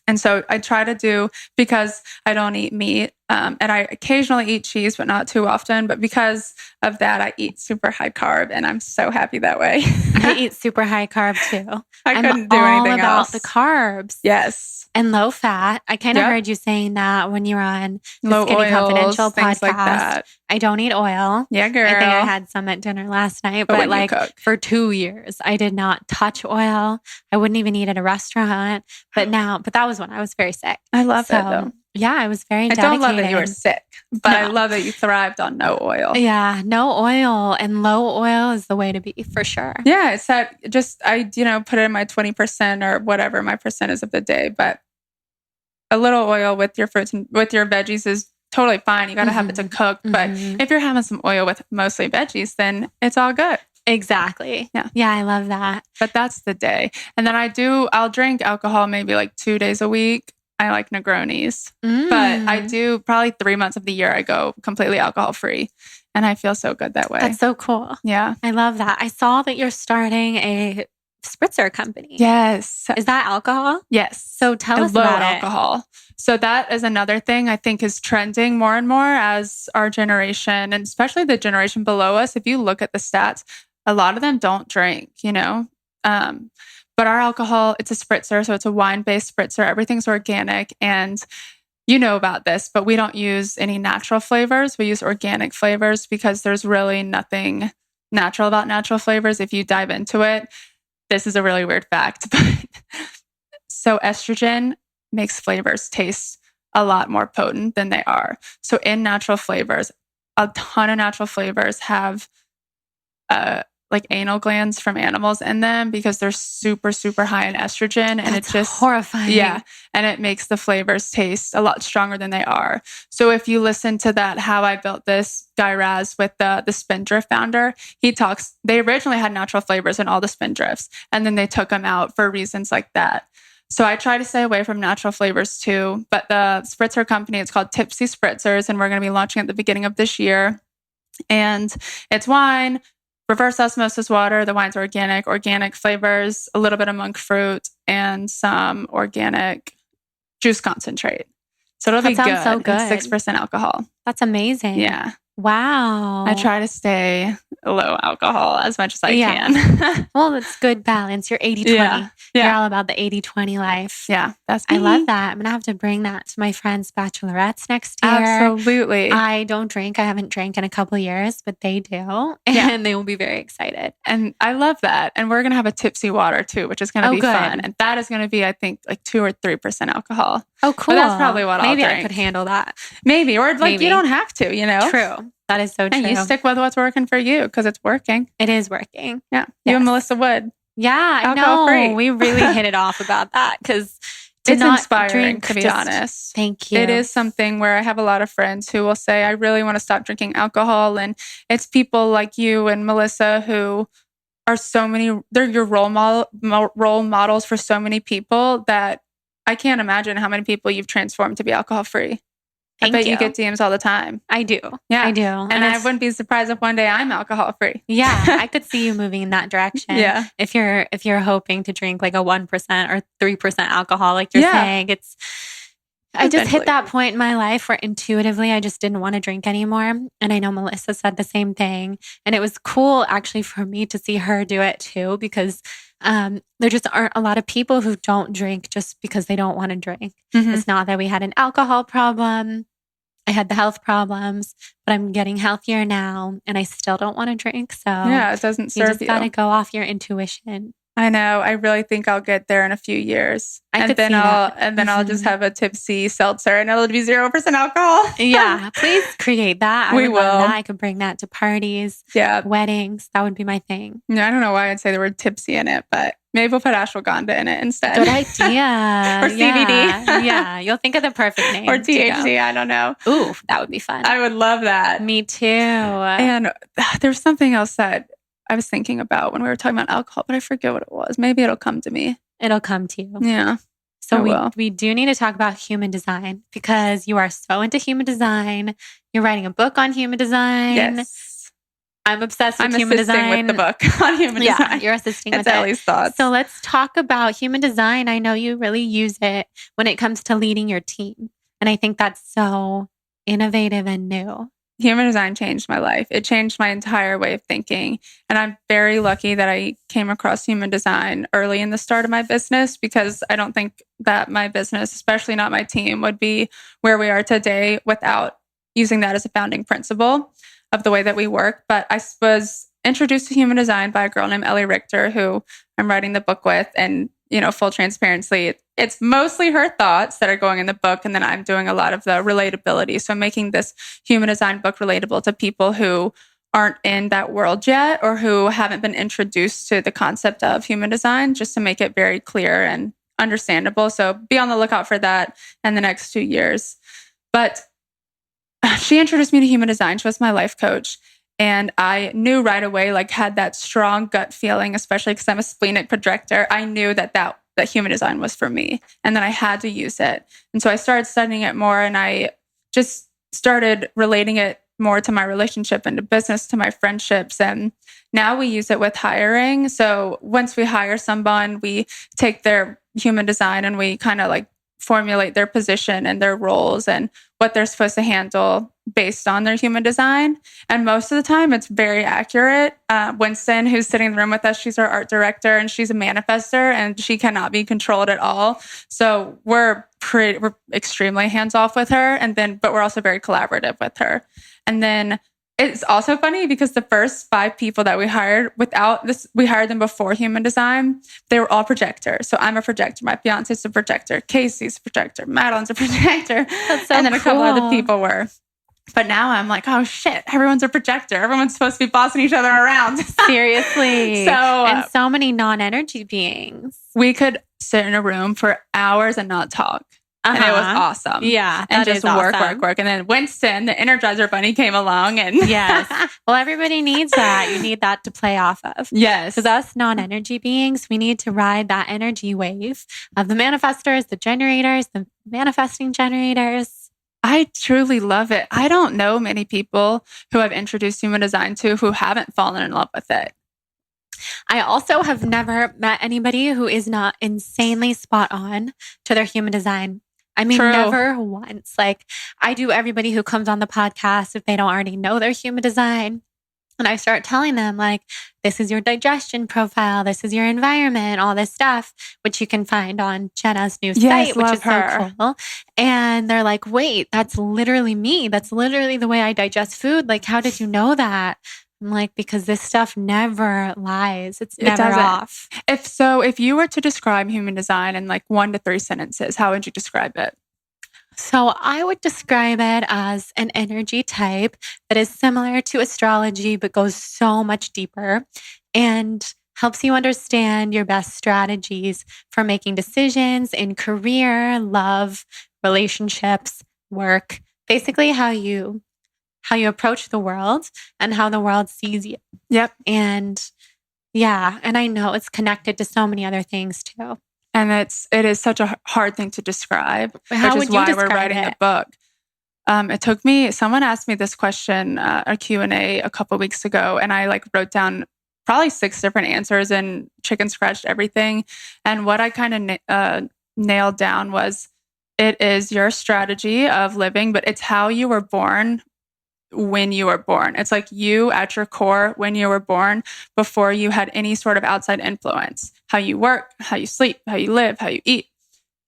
And so I try to do, because I don't eat meat, And I occasionally eat cheese, but not too often. But because of that, I eat super high carb, and I'm so happy that way. I eat super high carb too. I couldn't do I'm all anything about else. the carbs. Yes. And low fat. I kind of Yep. heard you saying that when you were on the Low Skinny oils, Confidential things podcast. like that. I don't eat oil. Yeah, girl. I think I had some at dinner last night, But but when you like cook. for 2 years, I did not touch oil. I wouldn't even eat at a restaurant. But that was when I was very sick. I love it though. Yeah, I was very I dedicated. don't love that you were sick, but No. I love that you thrived on no oil. Yeah, no oil, and low oil is the way to be for sure. Yeah, it's that I put it in my 20% or whatever my percent is of the day, but a little oil with your fruits and with your veggies is totally fine. You got to have it to cook, but if you're having some oil with mostly veggies, then it's all good. Exactly. Yeah, I love that. But that's the day. And then I'll drink alcohol maybe like 2 days a week. I like Negronis, but I do probably 3 months of the year I go completely alcohol free, and I feel so good that way. That's so cool. Yeah. I love that. I saw that you're starting a spritzer company. Yes. Is that alcohol? Yes. So tell us about alcohol. So that is another thing I think is trending more and more as our generation, and especially the generation below us. If you look at the stats, a lot of them don't drink, but our alcohol, it's a spritzer. So it's a wine-based spritzer. Everything's organic. And you know about this, but we don't use any natural flavors. We use organic flavors because there's really nothing natural about natural flavors. If you dive into it, this is a really weird fact. But so estrogen makes flavors taste a lot more potent than they are. So in natural flavors, a ton of natural flavors have like anal glands from animals in them because they're super, super high in estrogen. And it's just horrifying. Yeah. And it makes the flavors taste a lot stronger than they are. So if you listen to that How I Built This guy Raz with the Spindrift founder, they originally had natural flavors in all the Spindrifts, and then they took them out for reasons like that. So I try to stay away from natural flavors too. But the spritzer company, it's called Tipsy Spritzers, and we're going to be launching at the beginning of this year. And it's wine, reverse osmosis water. The wine's organic flavors, a little bit of monk fruit, and some organic juice concentrate. So it'll be good. So good. It's 6% alcohol. That's amazing. Yeah. Wow. I try to stay low alcohol as much as I can. Well, it's good balance. You're 80-20. Yeah. You're all about the 80-20 life. Yeah, that's me. I love that. I'm going to have to bring that to my friends' bachelorettes next year. Absolutely. I don't drink. I haven't drank in a couple years, but they do. And they will be very excited. And I love that. And we're going to have a tipsy water too, which is going to be fun. And that is going to be, I think, like 2 or 3% alcohol. Oh, cool. But that's probably what I'll drink. Maybe I could handle that. Maybe. Or you don't have to, True. That is so true. And you stick with what's working for you because it's working. It is working. Yeah. You and Melissa Wood. Yeah, I know. Free. We really hit it off about that because it's inspiring, to be honest. Thank you. It is something where I have a lot of friends who will say, I really want to stop drinking alcohol. And it's people like you and Melissa who are they're your role models for so many people that I can't imagine how many people you've transformed to be alcohol free. I bet you get DMs all the time. I do. Yeah. I do. And I wouldn't be surprised if one day I'm alcohol free. Yeah. I could see you moving in that direction. Yeah. If you're hoping to drink like a 1% or 3% alcohol, like you're saying, I just hit that point in my life where intuitively I just didn't want to drink anymore. And I know Melissa said the same thing. And it was cool actually for me to see her do it too, because there just aren't a lot of people who don't drink just because they don't want to drink. Mm-hmm. It's not that we had an alcohol problem. I had the health problems, but I'm getting healthier now and I still don't want to drink. So it doesn't serve you. You just got to go off your intuition. I know. I really think I'll get there in a few years. And then I'll just have a tipsy seltzer and it'll be 0% alcohol. Yeah. Please create that. We will. That. I could bring that to parties, weddings. That would be my thing. Yeah, I don't know why I'd say the word tipsy in it, but maybe we'll put ashwagandha in it instead. Good idea. Or CBD. Yeah. You'll think of the perfect name. Or THC. I don't know. Ooh, that would be fun. I would love that. Me too. And there's something else that I was thinking about when we were talking about alcohol, but I forget what it was. Maybe it'll come to me. It'll come to you. Yeah. So we do need to talk about human design because you are so into human design. You're writing a book on human design. Yes. I'm obsessed with human design. I'm assisting with the book on human design. Yeah, you're assisting with it. It's Ellie's thoughts. So let's talk about human design. I know you really use it when it comes to leading your team. And I think that's so innovative and new. Human design changed my life. It changed my entire way of thinking. And I'm very lucky that I came across human design early in the start of my business, because I don't think that my business, especially not my team, would be where we are today without using that as a founding principle of the way that we work. But I was introduced to human design by a girl named Ellie Richter, who I'm writing the book with. And, full transparency, it's mostly her thoughts that are going in the book. And then I'm doing a lot of the relatability. So I'm making this human design book relatable to people who aren't in that world yet, or who haven't been introduced to the concept of human design, just to make it very clear and understandable. So be on the lookout for that in the next 2 years. But she introduced me to human design. She was my life coach. And I knew right away, had that strong gut feeling, especially because I'm a splenic projector. I knew that human design was for me, and then I had to use it. And so I started studying it more, and I just started relating it more to my relationship and to business, to my friendships. And now we use it with hiring. So once we hire someone, we take their human design and we kind of formulate their position and their roles and what they're supposed to handle based on their human design. And most of the time, it's very accurate. Winston, who's sitting in the room with us, she's our art director, and she's a manifester, and she cannot be controlled at all. So we're extremely hands-off with her, but we're also very collaborative with her. And then it's also funny because the first 5 people that we hired we hired them before human design. They were all projectors. So I'm a projector. My fiance's a projector. Casey's a projector. Madeline's a projector. That's so and then a couple cool. other people were. But now I'm like, oh shit, everyone's a projector. Everyone's supposed to be bossing each other around. Seriously. And so many non-energy beings. We could sit in a room for hours and not talk. And it was awesome. Yeah. And just work. And then Winston, the Energizer Bunny, came along. And yes. Well, everybody needs that. You need that to play off of. Yes. Because us non-energy beings, we need to ride that energy wave of the manifestors, the generators, the manifesting generators. I truly love it. I don't know many people who I've introduced human design to who haven't fallen in love with it. I also have never met anybody who is not insanely spot on to their human design. I mean, True. Never once. I do everybody who comes on the podcast, if they don't already know their human design, and I start telling them, this is your digestion profile, this is your environment, all this stuff, which you can find on Jenna's new site, which is so cool. And they're like, wait, that's literally me. That's literally the way I digest food. How did you know that? I'm like, because this stuff never lies. It's never off. If you were to describe human design in 1 to 3 sentences, how would you describe it? So I would describe it as an energy type that is similar to astrology, but goes so much deeper and helps you understand your best strategies for making decisions in career, love, relationships, work, basically how you approach the world and how the world sees you. Yep. And I know it's connected to so many other things too. And it is such a hard thing to describe, How which would is you why describe we're writing it? the book. It took me, someone asked me this question, a Q&A a couple weeks ago, and I wrote down probably 6 different answers and chicken scratched everything. And what I kind of nailed down was, it is your strategy of living, but it's how you were born when you were born. It's you at your core when you were born, before you had any sort of outside influence. How you work, how you sleep, how you live, how you eat,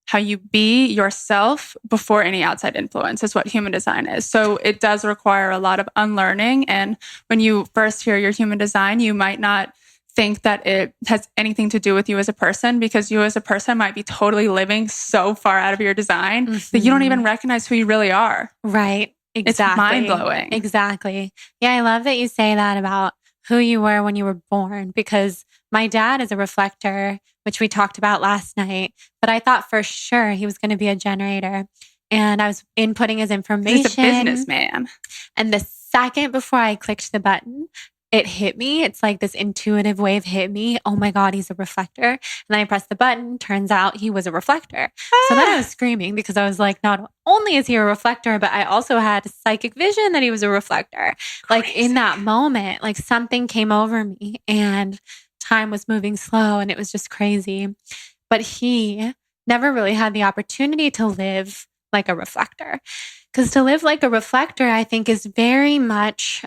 how you be yourself before any outside influence is what human design is. So it does require a lot of unlearning. And when you first hear your human design, you might not think that it has anything to do with you as a person, because you as a person might be totally living so far out of your design that you don't even recognize who you really are. Right. Exactly. It's mind-blowing. Exactly. Yeah, I love that you say that about who you were when you were born, because my dad is a reflector, which we talked about last night, but I thought for sure he was going to be a generator. And I was inputting his information. He's a businessman. And the second before I clicked the button, it hit me. It's this intuitive wave hit me. Oh my God, he's a reflector. And then I pressed the button. Turns out he was a reflector. So then I was screaming because I was not only is he a reflector, but I also had a psychic vision that he was a reflector. Crazy. In that moment, something came over me and time was moving slow and it was just crazy. But he never really had the opportunity to live like a reflector. Because to live like a reflector, I think, is very much,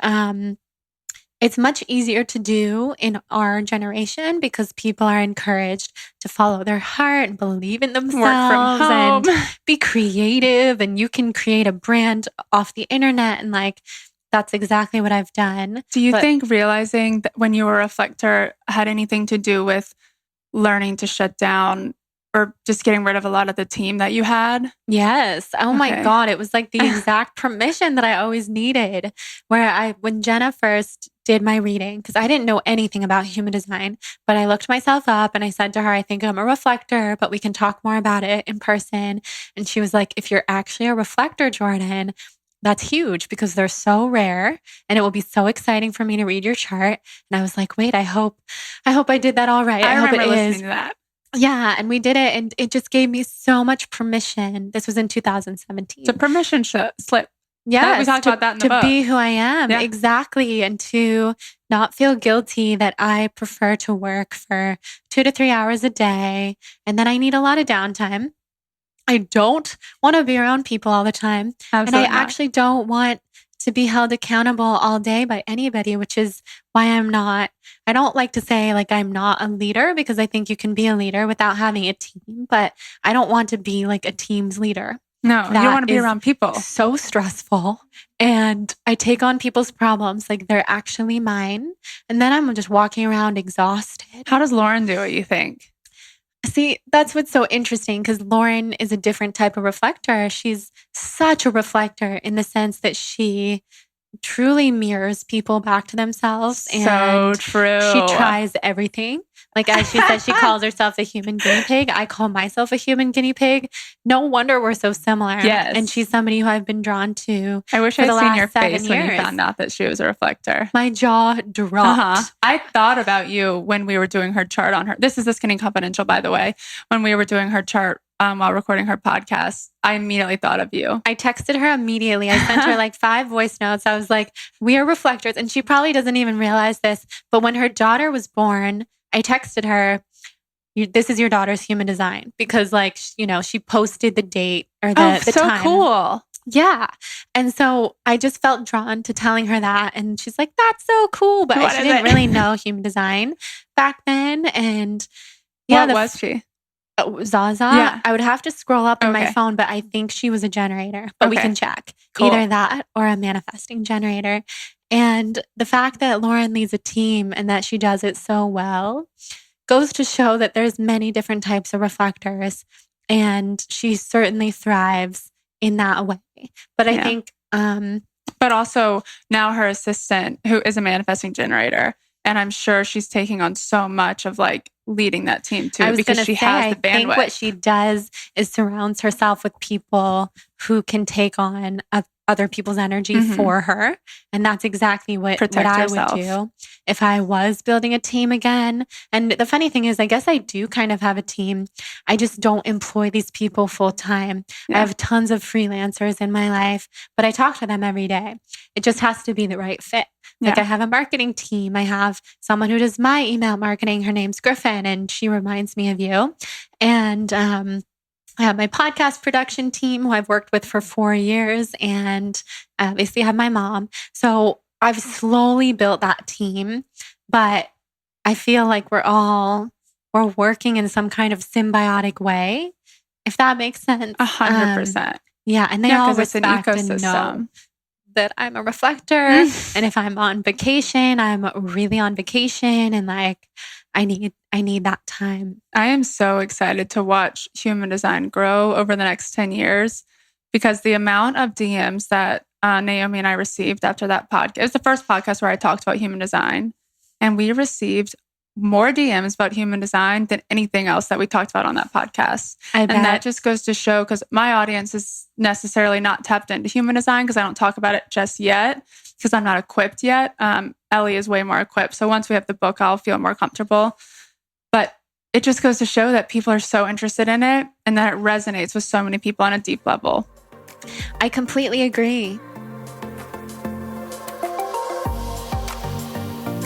it's much easier to do in our generation because people are encouraged to follow their heart and believe in themselves, Work from home, and be creative. And you can create a brand off the internet. And like, that's exactly what I've done. Do you think realizing that when you were a reflector had anything to do with learning to shut down or just getting rid of a lot of the team that you had? Yes. Oh my God. It was like the exact permission that I always needed. When Jenna first did my reading, because I didn't know anything about human design, but I looked myself up and I said to her, I think I'm a reflector, but we can talk more about it in person. And she was like, if you're actually a reflector, Jordan, that's huge because they're so rare and it will be so exciting for me to read your chart. And I was like, wait, I hope I did that all right. I hope remember it listening is. to that. Yeah, and we did it, and it just gave me so much permission. This was in 2017. It's a permission slip. Yeah, we talked about that in the book. To be who I am, Yeah. exactly, and to not feel guilty that I prefer to work for 2 to 3 hours a day, and then I need a lot of downtime. I don't want to be around people all the time, Absolutely and I actually don't want to be held accountable all day by anybody, which is why I don't like to say like I'm not a leader, because I think you can be a leader without having a team, but I don't want to be like a team's leader. No, you don't want to be around people. So stressful. And I take on people's problems like they're actually mine. And then I'm just walking around exhausted. How does Lauren do it, you think? See, that's what's so interesting, because Lauren is a different type of reflector. She's such a reflector in the sense that she truly mirrors people back to themselves. So and true. She tries everything. Like as she said, she calls herself a human guinea pig. I call myself a human guinea pig. No wonder we're so similar. Yes. And she's somebody who I've been drawn to. I wish I'd seen your face when you years. found out that she was a reflector. My jaw dropped. I thought about you when we were doing her chart on her. This is the Skinny Confidential, by the way. When we were doing her chart while recording her podcast, I immediately thought of you. I texted her immediately. I sent her like 5 voice notes. I was like, we are reflectors. And she probably doesn't even realize this. But when her daughter was born, I texted her, this is your daughter's human design, because like, you know, she posted the date or the so time. Cool. Yeah. And so I just felt drawn to telling her that. And she's like, that's so cool. But she didn't really know human design back then. And yeah. What was she? Zaza. Yeah. I would have to scroll up on my phone, but I think she was a generator, but we can check. Cool. Either that or a manifesting generator. And the fact that Lauren leads a team and that she does it so well goes to show that there's many different types of reflectors, and she certainly thrives in that way. But I think, but also now her assistant, who is a manifesting generator, and I'm sure she's taking on so much of like leading that team too, because she has the bandwidth. I think what she does is surrounds herself with people who can take on other people's energy for her. And that's exactly what I would do if I was building a team again. And the funny thing is, I guess I do kind of have a team. I just don't employ these people full time. Yeah. I have tons of freelancers in my life, but I talk to them every day. It just has to be the right fit. Like I have a marketing team. I have someone who does my email marketing. Her name's Griffin, and she reminds me of you. And I have my podcast production team who I've worked with for 4 years, and obviously I have my mom. So I've slowly built that team, but I feel like we're working in some kind of symbiotic way, if that makes sense. 100%. Yeah, and they all respect an ecosystem. And know that I'm a reflector, and if I'm on vacation, I'm really on vacation, and like I need that time. I am so excited to watch human design grow over the next 10 years, because the amount of DMs that Naomi and I received after that podcast, it was the first podcast where I talked about human design, and we received more DMs about human design than anything else that we talked about on that podcast. And that just goes to show, because my audience is necessarily not tapped into human design because I don't talk about it just yet, because I'm not equipped yet. Ellie is way more equipped. So once we have the book, I'll feel more comfortable. But it just goes to show that people are so interested in it and that it resonates with so many people on a deep level. I completely agree.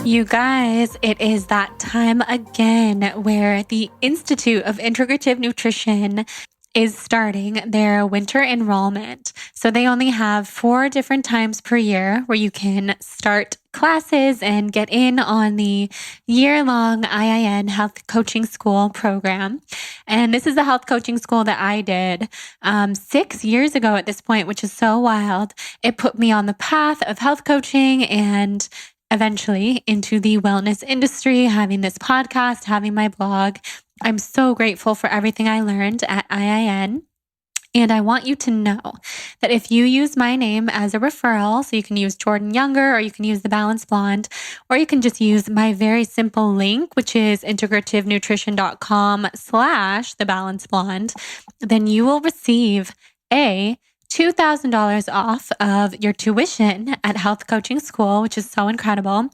You guys, it is that time again where the Institute of Integrative Nutrition is starting their winter enrollment. So they only have 4 different times per year where you can start classes and get in on the year-long IIN Health Coaching School program. And this is the health coaching school that I did 6 years ago at this point, which is so wild. It put me on the path of health coaching and eventually into the wellness industry, having this podcast, having my blog. I'm so grateful for everything I learned at IIN. And I want you to know that if you use my name as a referral, so you can use Jordan Younger, or you can use The Balanced Blonde, or you can just use my very simple link, which is integrativenutrition.com/thebalancedblonde, then you will receive a $2,000 off of your tuition at Health Coaching School, which is so incredible.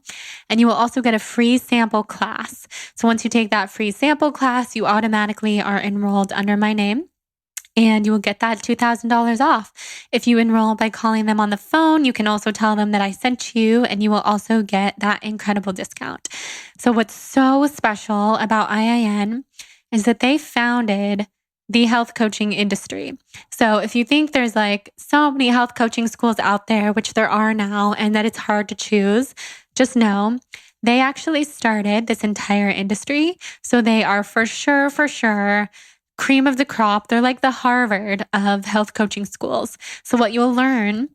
And you will also get a free sample class. So once you take that free sample class, you automatically are enrolled under my name. And you will get that $2,000 off. If you enroll by calling them on the phone, you can also tell them that I sent you, and you will also get that incredible discount. So what's so special about IIN is that they founded the health coaching industry. So if you think there's like so many health coaching schools out there, which there are now, and that it's hard to choose, just know they actually started this entire industry. So they are for sure cream of the crop. They're like the Harvard of health coaching schools. So what you'll learn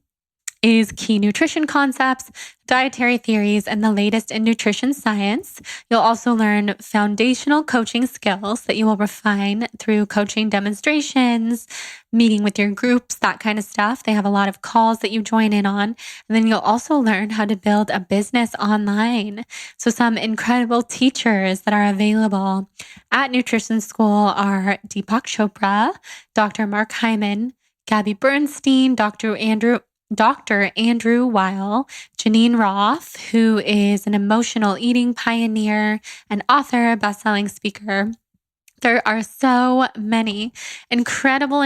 is key nutrition concepts, dietary theories, and the latest in nutrition science. You'll also learn foundational coaching skills that you will refine through coaching demonstrations, meeting with your groups, that kind of stuff. They have a lot of calls that you join in on. And then you'll also learn how to build a business online. So some incredible teachers that are available at Nutrition School are Deepak Chopra, Dr. Mark Hyman, Gabby Bernstein, Dr. Andrew Weil, Janine Roth, who is an emotional eating pioneer, an author, best-selling speaker. There are so many incredible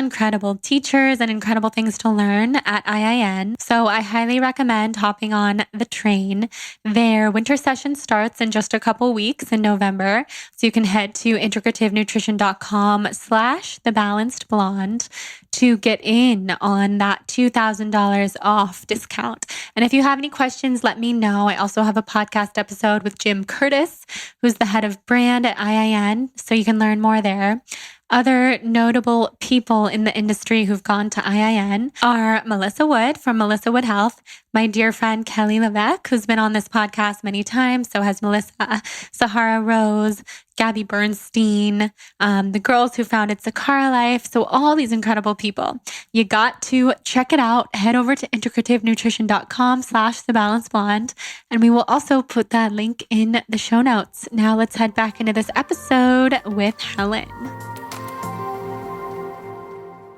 teachers and incredible things to learn at IIN. So I highly recommend hopping on the train. Their winter session starts in just a couple weeks in November. So you can head to integrativenutrition.com/thebalancedblonde to get in on that $2,000 off discount. And if you have any questions, let me know. I also have a podcast episode with Jim Curtis, who's the head of brand at IIN. So you can learn more there. Other notable people in the industry who've gone to IIN are Melissa Wood from Melissa Wood Health, my dear friend Kelly Levesque, who's been on this podcast many times. So has Melissa, Sahara Rose, Gabby Bernstein, the girls who founded Sakara Life. So all these incredible people. You got to check it out. Head over to integrativenutrition.com/thebalancedblonde, and we will also put that link in the show notes. Now let's head back into this episode with Helen.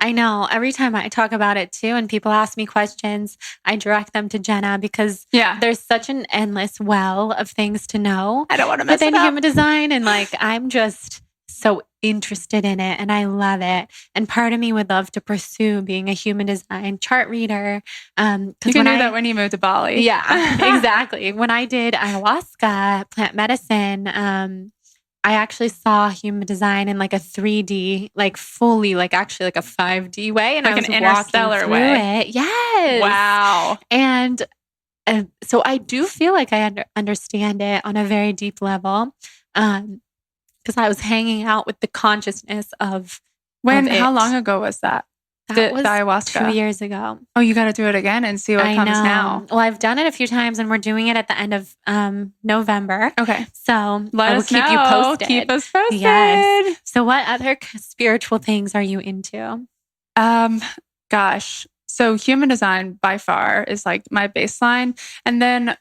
I know every time I talk about it too, and people ask me questions, I direct them to Jenna because there's such an endless well of things to know. I don't want to mess within it up. human design. And I'm just so interested in it and I love it. And part of me would love to pursue being a human design chart reader. You can do that when you move to Bali. Yeah, exactly. When I did ayahuasca, plant medicine, I actually saw human design in like a 3D, fully, actually a 5D way. And I was an interstellar way. It. Yes. Wow. And so I do feel like I understand it on a very deep level. Because I was hanging out with the consciousness of how long ago was that? That was the ayahuasca? 2 years ago. Oh, you got to do it again and see what comes now. Well, I've done it a few times and we're doing it at the end of November. Okay. So I will keep you posted. Keep us posted. Yes. So what other spiritual things are you into? Gosh. So human design by far is my baseline. And then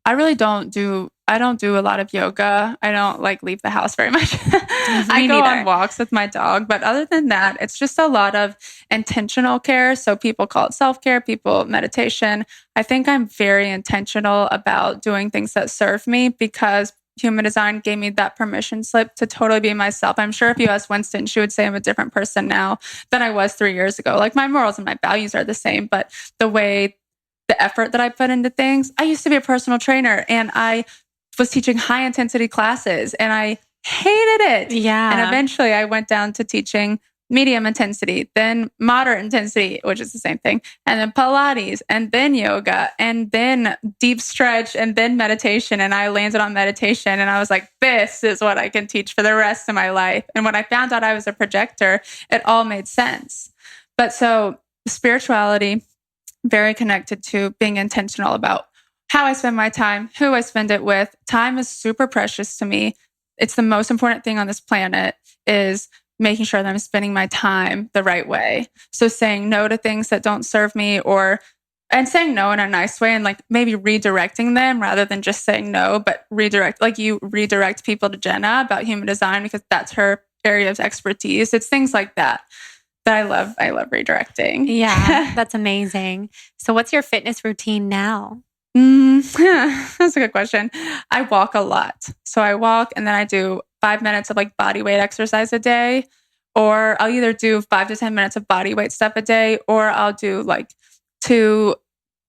I don't do a lot of yoga. I don't leave the house very much. I go on walks with my dog. But other than that, it's just a lot of intentional care. So people call it self-care, people meditation. I think I'm very intentional about doing things that serve me because human design gave me that permission slip to totally be myself. I'm sure if you asked Winston, she would say I'm a different person now than I was 3 years ago. My morals and my values are the same, but the effort that I put into things. I used to be a personal trainer and I was teaching high intensity classes and I hated it. Yeah. And eventually I went down to teaching medium intensity, then moderate intensity, which is the same thing, and then Pilates, and then yoga, and then deep stretch, and then meditation. And I landed on meditation, and I was like, this is what I can teach for the rest of my life. And when I found out I was a projector, it all made sense. But so spirituality, very connected to being intentional about how I spend my time, who I spend it with. Time is super precious to me. It's the most important thing on this planet, is making sure that I'm spending my time the right way. So saying no to things that don't serve me, and saying no in a nice way, and like maybe redirecting them rather than just saying no, but redirect, like you redirect people to Jenna about human design because that's her area of expertise. It's things like that I love redirecting. Yeah, that's amazing. So what's your fitness routine now? That's a good question. I walk a lot. So I walk, and then I do 5 minutes of like body weight exercise a day, or I'll either do 5 to 10 minutes of body weight stuff a day, or I'll do like 2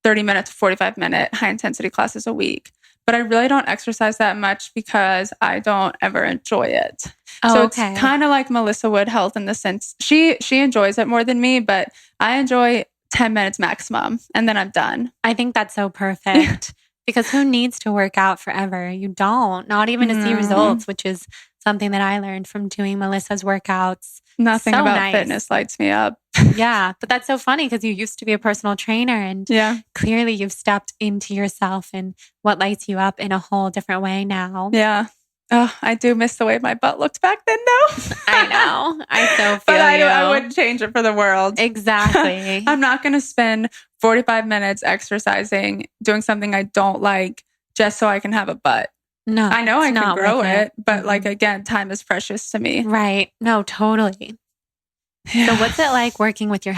30-minute to 45-minute high intensity classes a week. But I really don't exercise that much because I don't ever enjoy it. It's kind of like Melissa Wood Health in the sense she enjoys it more than me, but I enjoy 10 minutes maximum, and then I'm done. I think that's so perfect because who needs to work out forever? You don't, not even to see results, which is something that I learned from doing Melissa's workouts. Nothing so about fitness lights me up. Yeah, but that's so funny because you used to be a personal trainer, and clearly you've stepped into yourself and what lights you up in a whole different way now. Yeah. Oh, I do miss the way my butt looked back then, though. I know. I so feel but I wouldn't change it for the world. Exactly. I'm not going to spend 45 minutes exercising, doing something I don't like just so I can have a butt. No, I know I can grow it, but like, again, time is precious to me. Right. No, totally. Yeah. So what's it like working with your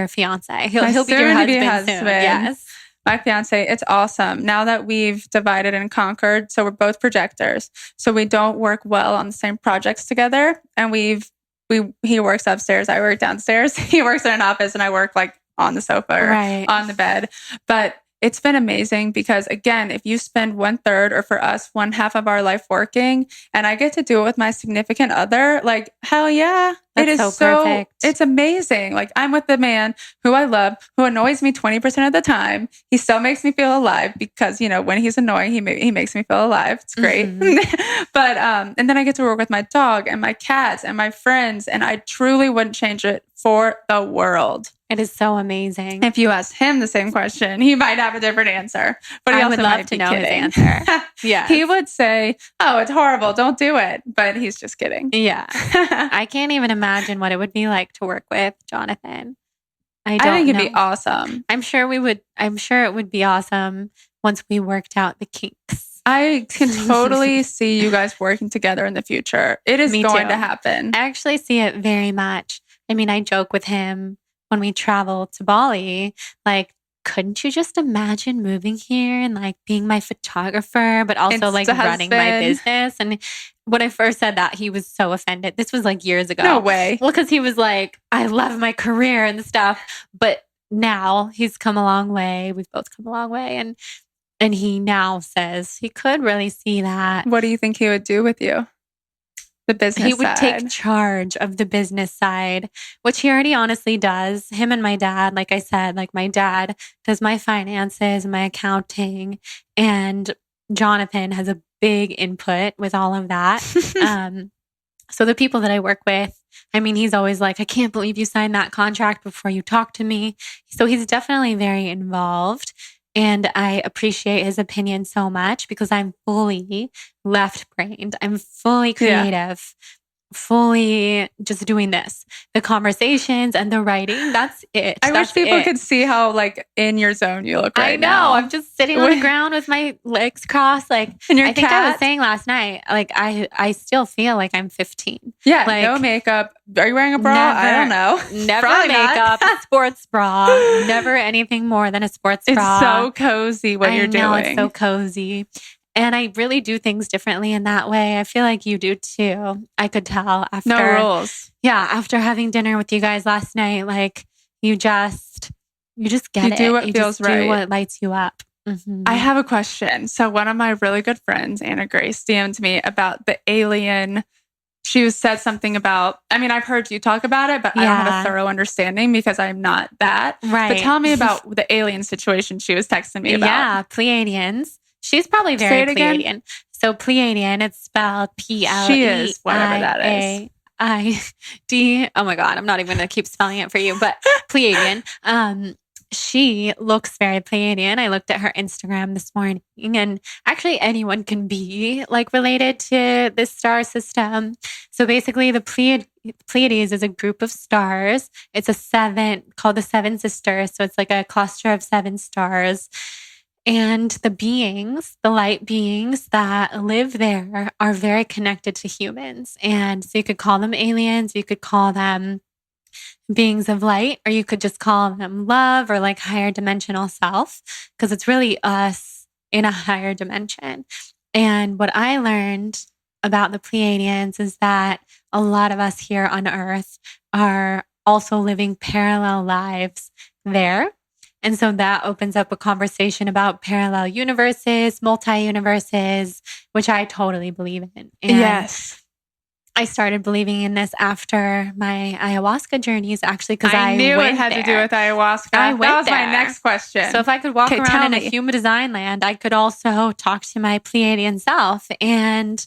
fiance? He'll be your husband soon. Yes. My fiance, it's awesome. Now that we've divided and conquered, so we're both projectors. So we don't work well on the same projects together. And he works upstairs, I work downstairs. He works in an office and I work like on the sofa or on the bed. But it's been amazing because, again, if you spend 1/3 or for us, 1/2 of our life working, and I get to do it with my significant other, like, hell yeah. That's it is so perfect. It's amazing. Like, I'm with the man who I love, who annoys me 20% of the time. He still makes me feel alive because, when he's annoying, he makes me feel alive. It's great. But, and then I get to work with my dog and my cats and my friends, and I truly wouldn't change it for the world. It is so amazing. If you ask him the same question, he might have a different answer. But he I also would love might to be know kidding. his answer. Yeah, he would say, "Oh, it's horrible. Don't do it." But he's just kidding. Yeah, I can't even imagine what it would be like to work with Jonathan. I think it'd be awesome. I'm sure it would be awesome once we worked out the kinks. I can totally see you guys working together in the future. It is going to happen. I actually see it very much. I mean, I joke with him when we travel to Bali, like, couldn't you just imagine moving here and like being my photographer, but also like running my business? And when I first said that, he was so offended. This was like years ago. No way. Well, because he was like, I love my career and stuff. But now he's come a long way. We've both come a long way. And he now says he could really see that. What do you think he would do with you? The business He would side. take charge of the business side, which he already honestly does. Him and my dad, like I said, like my dad does my finances, my accounting, and Jonathan has a big input with all of that. So the people that I work with, I mean, he's always like, I can't believe you signed that contract before you talked to me. So he's definitely very involved. And I appreciate his opinion so much because I'm fully left-brained. I'm fully creative, fully just doing this. The conversations and the writing, that's it. I wish people could see how like in your zone you look right now. I know. I'm just sitting on the ground with my legs crossed. Like, and your I think I was saying last night, like I still feel like I'm 15. Yeah, like, no makeup. Are you wearing a bra? I don't know. Never makeup, sports bra, never anything more than a sports bra. It's so cozy what you're doing. It's so cozy. And I really do things differently in that way. I feel like you do too. I could tell after. No rules. Yeah, after having dinner with you guys last night, like you just get it. You do what feels right. Do what lights you up. Mm-hmm. I have a question. So one of my really good friends, Anna Grace, DM'd me about the alien she said something about, I mean, I've heard you talk about it, but I don't have a thorough understanding because I'm not that. Right. But tell me about the alien situation she was texting me about. Yeah, Pleiadians. She's probably very Pleiadian. Again. So Pleiadian, it's spelled P-L-E-I-A. She is, whatever that is. I-D. Oh my God, I'm not even going to keep spelling it for you, but Pleiadian. She looks very Pleiadian. I looked at her Instagram this morning, and actually anyone can be like related to this star system. So basically the Pleiades is a group of stars. It's called the Seven Sisters. So it's like a cluster of 7 stars. And the light beings that live there are very connected to humans. And so you could call them aliens, you could call them beings of light, or you could just call them love or like higher dimensional self, because it's really us in a higher dimension. And what I learned about the Pleiadians is that a lot of us here on Earth are also living parallel lives there. And so that opens up a conversation about parallel universes, multi-universes, which I totally believe in. And yes. I started believing in this after my ayahuasca journeys, actually, because I knew went it had there. to do with ayahuasca. That was my next question. So if I could walk around in a human design land, I could also talk to my Pleiadian self. And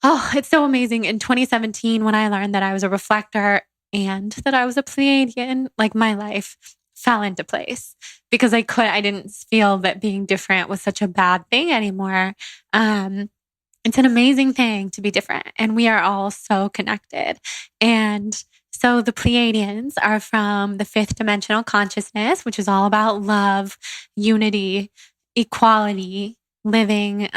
it's so amazing. In 2017, when I learned that I was a reflector and that I was a Pleiadian, like my life fell into place because I didn't feel that being different was such a bad thing anymore. It's an amazing thing to be different, and we are all so connected. And so the Pleiadians are from the 5th dimensional consciousness, which is all about love, unity, equality, living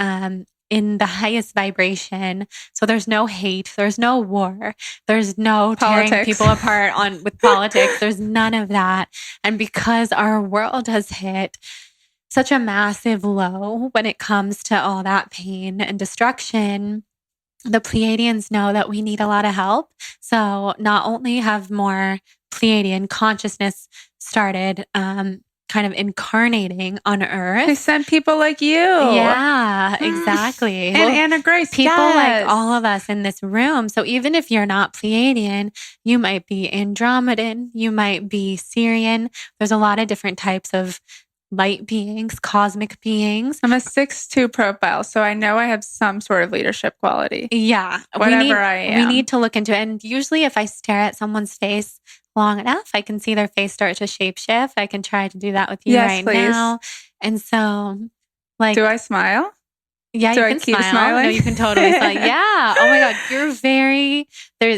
in the highest vibration. So there's no hate, there's no war, there's no tearing people apart with politics. There's none of that. And because our world has hit such a massive low when it comes to all that pain and destruction, the Pleiadians know that we need a lot of help. So not only have more Pleiadian consciousness started kind of incarnating on Earth. They sent people like you. Yeah, exactly. And Anna Grace. People like all of us in this room. So even if you're not Pleiadian, you might be Andromedan, you might be Syrian. There's a lot of different types of light beings, cosmic beings. I'm a 6'2" profile, so I know I have some sort of leadership quality. Yeah. Whatever I am. We need to look into it. And usually if I stare at someone's face long enough, I can see their face start to shapeshift. I can try to do that with you right now. And so, like... Do I smile? Yeah, Do you I can keep smile. smiling? No, you can totally smile. Yeah. Oh my God.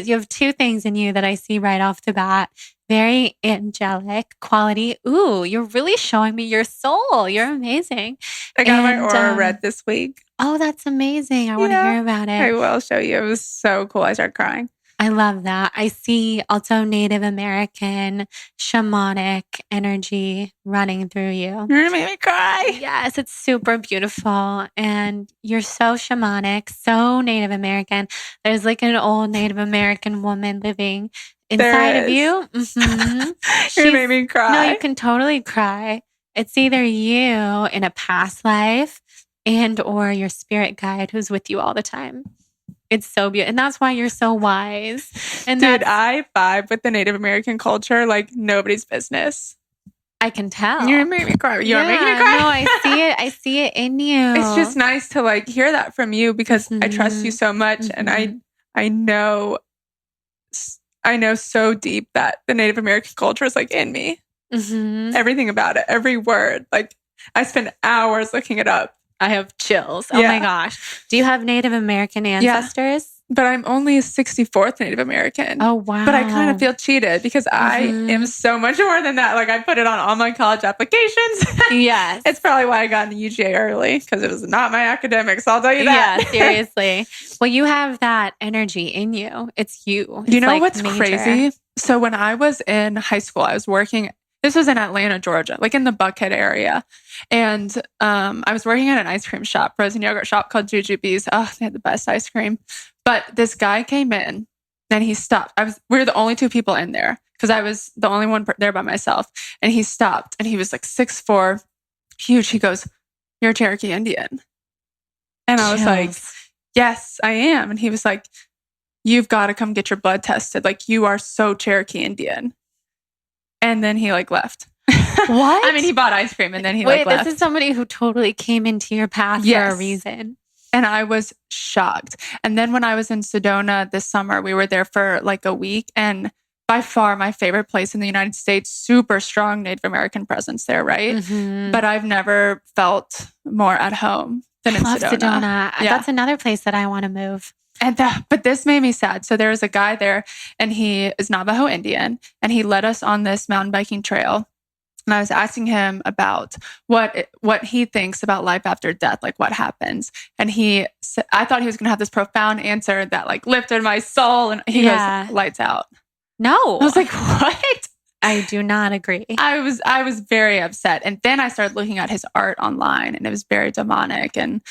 You have 2 things in you that I see right off the bat. Very angelic quality. Ooh, you're really showing me your soul. You're amazing. I got my aura read this week. Oh, that's amazing. I want to hear about it. I will show you. It was so cool. I started crying. I love that. I see also Native American shamanic energy running through you. You're going to make me cry. Yes, it's super beautiful. And you're so shamanic, so Native American. There's like an old Native American woman living inside of you. Mm-hmm. You're going to make me cry. No, you can totally cry. It's either you in a past life and or your spirit guide who's with you all the time. It's so beautiful. And that's why you're so wise. And dude, I vibe with the Native American culture like nobody's business. I can tell. You're making me cry. You're making me cry. No, I see it. I see it in you. It's just nice to like hear that from you because I trust you so much. And I know so deep that the Native American culture is like in me. Everything about it, every word. Like I spend hours looking it up. I have chills. Oh my gosh. Do you have Native American ancestors? Yeah, but I'm only a 64th Native American. Oh, wow. But I kind of feel cheated because I am so much more than that. Like I put it on all my college applications. Yes. It's probably why I got into UGA early because it was not my academics. I'll tell you that. Yeah, seriously. Well, you have that energy in you. It's you. It's you know what's crazy? So when I was in high school, I was working. This was in Atlanta, Georgia, like in the Buckhead area. And I was working at an ice cream shop, frozen yogurt shop called Jujubes. Oh, they had the best ice cream. But this guy came in and he stopped. We were the only 2 people in there because I was the only one there by myself. And he stopped and he was like 6'4", huge. He goes, "You're a Cherokee Indian." And I was like, "Yes, I am." And he was like, you've got to come get your blood tested. Like, you are so Cherokee Indian. And then he like left. What? I mean, he bought ice cream and then he Wait, like left. this is somebody who totally came into your path for a reason. And I was shocked. And then when I was in Sedona this summer, we were there for like a week. And by far my favorite place in the United States, super strong Native American presence there, right? Mm-hmm. But I've never felt more at home than in I love Sedona. Yeah. That's another place that I want to move. And but this made me sad. So there was a guy there and he is Navajo Indian and he led us on this mountain biking trail. And I was asking him about what he thinks about life after death, like what happens. And I thought he was going to have this profound answer that like lifted my soul. And he goes, lights out. No. I was like, what? I do not agree. I was very upset. And then I started looking at his art online and it was very demonic and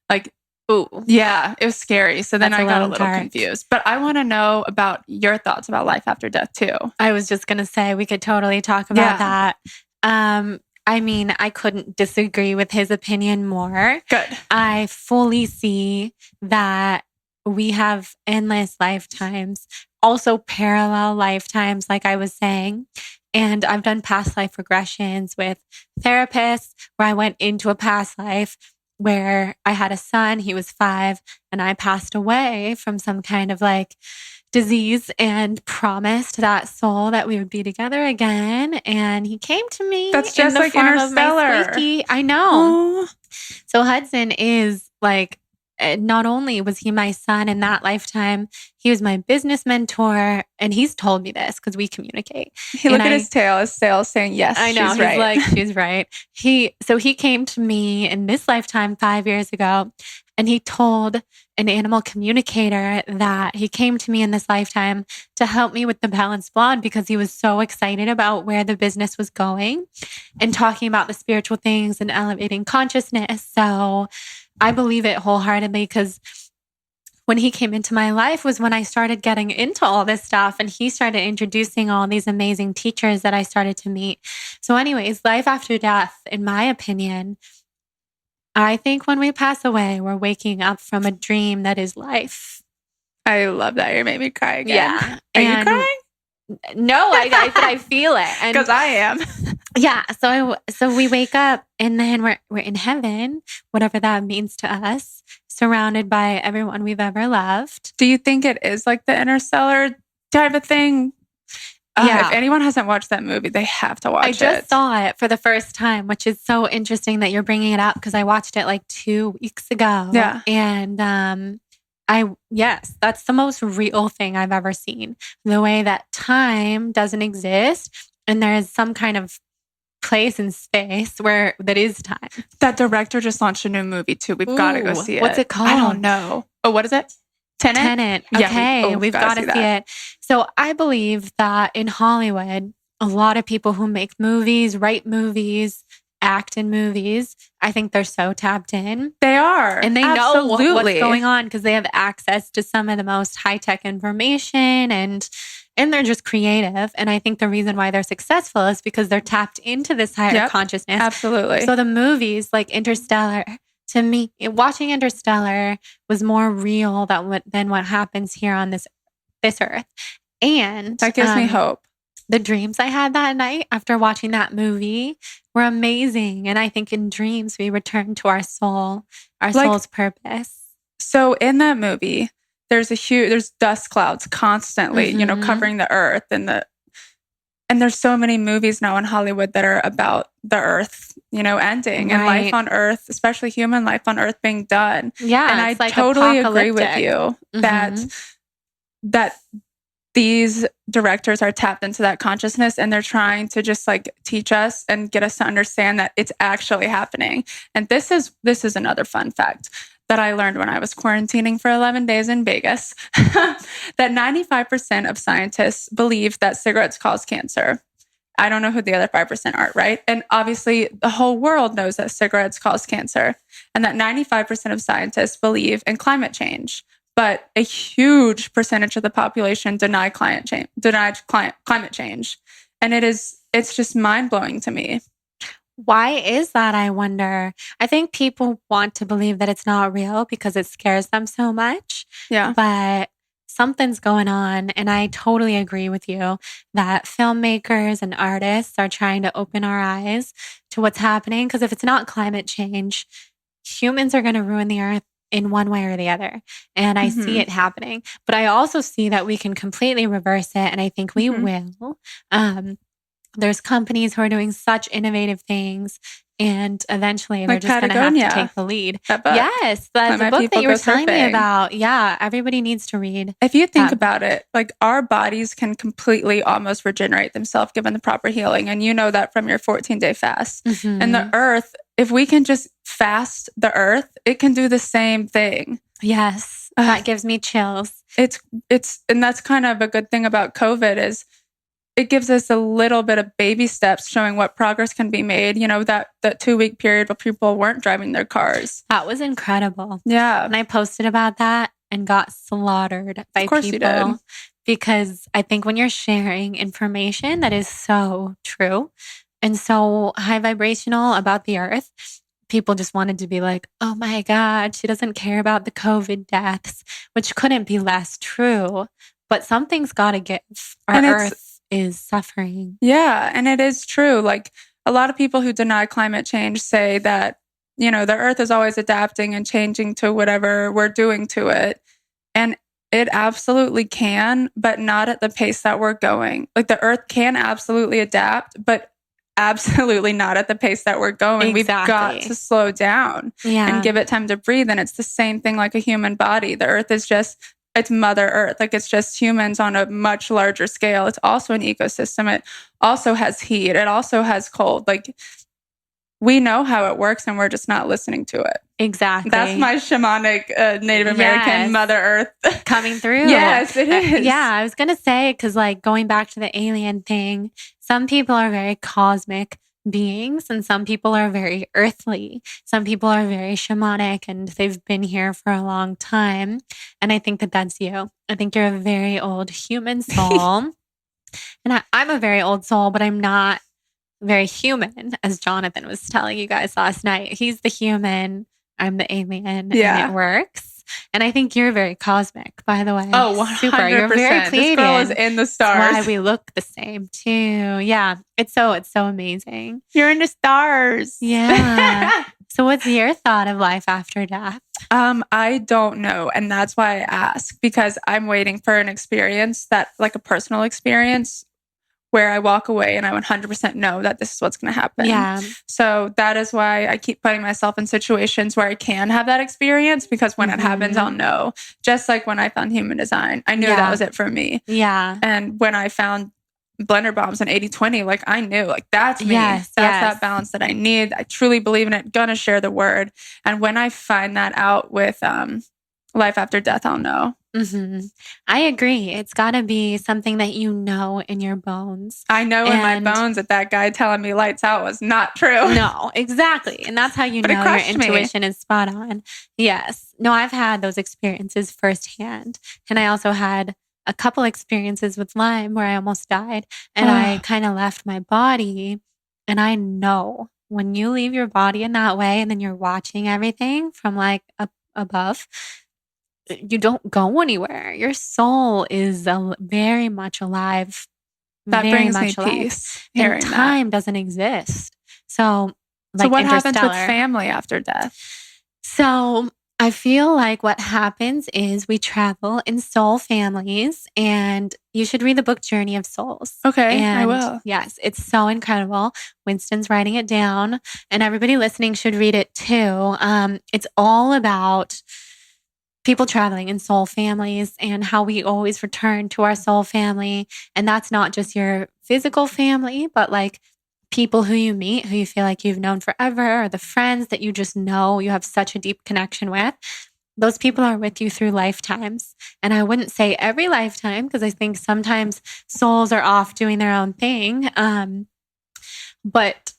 like, ooh, yeah, it was scary. So then I got a little confused. But I want to know about your thoughts about life after death too. I was just going to say we could totally talk about that. I mean, I couldn't disagree with his opinion more. Good. I fully see that we have endless lifetimes, also parallel lifetimes, like I was saying. And I've done past life regressions with therapists where I went into a past life where I had a son, he was 5, and I passed away from some kind of like disease and promised that soul that we would be together again. And he came to me. That's just like Interstellar. I know. So Hudson is like, not only was he my son in that lifetime, he was my business mentor. And he's told me this because we communicate. He looked at his tail saying, yes, I know. She's right. Like, she's right. So he came to me in this lifetime 5 years ago, and he told an animal communicator that he came to me in this lifetime to help me with the Balanced Blonde because he was so excited about where the business was going and talking about the spiritual things and elevating consciousness. So I believe it wholeheartedly because when he came into my life was when I started getting into all this stuff and he started introducing all these amazing teachers that I started to meet. So anyways, life after death, in my opinion, I think when we pass away, we're waking up from a dream that is life. I love that. You made me cry again. Yeah. Are you crying? No, I feel it. Because I am. Yeah. So we wake up and then we're in heaven, whatever that means to us, surrounded by everyone we've ever loved. Do you think it is like the Interstellar type of thing? Yeah. If anyone hasn't watched that movie, they have to watch it. I just saw it for the first time, which is so interesting that you're bringing it up because I watched it like 2 weeks ago. Yeah. And yes, that's the most real thing I've ever seen. The way that time doesn't exist and there is some kind of place in space where that is time. That director just launched a new movie too. We've got to go see it. What's it called? I don't know. Oh, what is it? Tenet? Okay, Yeah, we've got to see it. So I believe that in Hollywood, a lot of people who make movies, write movies, act in movies, I think they're so tapped in. They are. And they know what's going on because they have access to some of the most high-tech information and they're just creative. And I think the reason why they're successful is because they're tapped into this higher consciousness. Absolutely. So the movies like Interstellar, to me, watching Interstellar was more real than what happens here on this earth. And that gives me hope. The dreams I had that night after watching that movie were amazing. And I think in dreams, we return to our soul, our soul's purpose. So in that movie, there's dust clouds constantly, covering the earth and there's so many movies now in Hollywood that are about the earth, ending and life on earth, especially human life on earth being done. Yeah. And I totally agree with you that these directors are tapped into that consciousness and they're trying to just like teach us and get us to understand that it's actually happening. And this is another fun fact that I learned when I was quarantining for 11 days in Vegas, that 95% of scientists believe that cigarettes cause cancer. I don't know who the other 5% are, right? And obviously the whole world knows that cigarettes cause cancer and that 95% of scientists believe in climate change. But a huge percentage of the population denies climate change. And it's just mind-blowing to me. Why is that, I wonder? I think people want to believe that it's not real because it scares them so much. Yeah. But something's going on. And I totally agree with you that filmmakers and artists are trying to open our eyes to what's happening. Because if it's not climate change, humans are going to ruin the earth in one way or the other. And I see it happening. But I also see that we can completely reverse it. And I think we will. There's companies who are doing such innovative things. And eventually they're Like just going to have to Patagonia. take the lead. That book. Yes, that's Let a My book that People you were Go telling me Surfing. about. Yeah, everybody needs to read. If you think about it, like our bodies can completely almost regenerate themselves given the proper healing. And you know that from your 14-day fast. And the earth, if we can just fast the earth, it can do the same thing. Yes, that gives me chills. It's and that's kind of a good thing about COVID is it gives us a little bit of baby steps showing what progress can be made. You know, that 2-week period where people weren't driving their cars. That was incredible. Yeah. And I posted about that and got slaughtered by Of course people. you did. Because I think when you're sharing information that is so true and so high vibrational about the earth, people just wanted to be like, oh my God, she doesn't care about the COVID deaths, which couldn't be less true. But something's got to give. Our earth is suffering. Yeah, and it is true. Like a lot of people who deny climate change say that, you know, the earth is always adapting and changing to whatever we're doing to it. And it absolutely can, but not at the pace that we're going. Like the earth can absolutely adapt, but absolutely not at the pace that we're going. Exactly. We've got to slow down and give it time to breathe. And it's the same thing like a human body. The earth is just, it's Mother Earth. Like it's just humans on a much larger scale. It's also an ecosystem. It also has heat. It also has cold. Like we know how it works and we're just not listening to it. Exactly. That's my shamanic Native American Mother Earth coming through. Yes, it is. Yeah, I was going to say, because like going back to the alien thing, some people are very cosmic beings and some people are very earthly. Some people are very shamanic and they've been here for a long time. And I think that that's you. I think you're a very old human soul. And I'm a very old soul, but I'm not very human, as Jonathan was telling you guys last night. He's the human, I'm the alien, Yeah. and it works. And I think you're very cosmic, by the way. Oh, 100%. Super. You're very Pleiadian. This girl is in the stars. That's why we look the same too. Yeah. It's so amazing. You're in the stars. Yeah. So what's your thought of life after death? I don't know. And that's why I ask, because I'm waiting for an experience that, like a personal experience, where I walk away and I 100% know that this is what's going to happen. Yeah. So that is why I keep putting myself in situations where I can have that experience, because when it happens, I'll know. Just like when I found human design, I knew that was it for me. Yeah. And when I found blender bombs and 80/20, like I knew, like that's me. Yes, That's that balance that I need. I truly believe in it. Gonna share the word. And when I find that out with life after death, I'll know. I agree. It's got to be something that you know in your bones. I know in my bones that guy telling me lights out was not true. No, exactly. And that's how you know your intuition is spot on. Yes. No, I've had those experiences firsthand. And I also had a couple experiences with Lyme where I almost died. And I kind of left my body. And I know when you leave your body in that way and then you're watching everything from like up above, you don't go anywhere. Your soul is very much alive. That very brings much me alive. peace. And time doesn't exist. So, like what happens with Interstellar. family after death? So I feel like what happens is we travel in soul families, and you should read the book Journey of Souls. Okay, and I will. Yes, it's so incredible. Winston's writing it down, and everybody listening should read it too. It's all about people traveling in soul families and how we always return to our soul family. And that's not just your physical family, but like people who you meet, who you feel like you've known forever, or the friends that you just know you have such a deep connection with. Those people are with you through lifetimes. And I wouldn't say every lifetime, because I think sometimes souls are off doing their own thing. But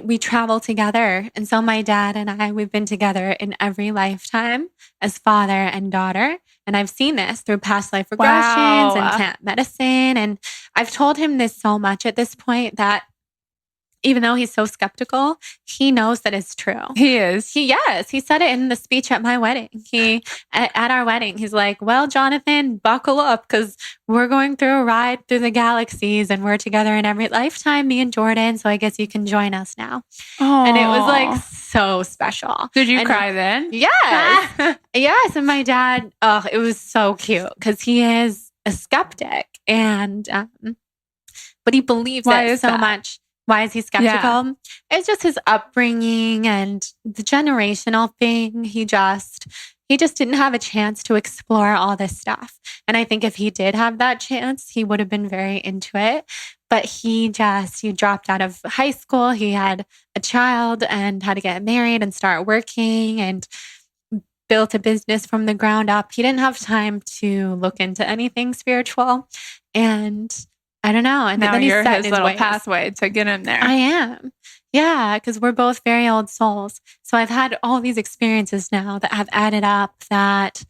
we travel together. And so my dad and I, we've been together in every lifetime as father and daughter. And I've seen this through past life regressions and plant medicine. And I've told him this so much at this point that even though he's so skeptical, he knows that it's true. He is. Yes, he said it in the speech at my wedding. At our wedding, he's like, well, Jonathan, buckle up because we're going through a ride through the galaxies and we're together in every lifetime, me and Jordan. So I guess you can join us now. Aww. And it was like so special. Did you cry then? Yes. Yes. And my dad, it was so cute because he is a skeptic and, but he believes it so much. Why is he skeptical? Yeah. It's just his upbringing and the generational thing. He just didn't have a chance to explore all this stuff. And I think if he did have that chance, he would have been very into it. But he dropped out of high school. He had a child and had to get married and start working and built a business from the ground up. He didn't have time to look into anything spiritual. And I don't know. And now then you're his little ways. pathway to get in there. I am. Yeah, because we're both very old souls. So I've had all these experiences now that have added up that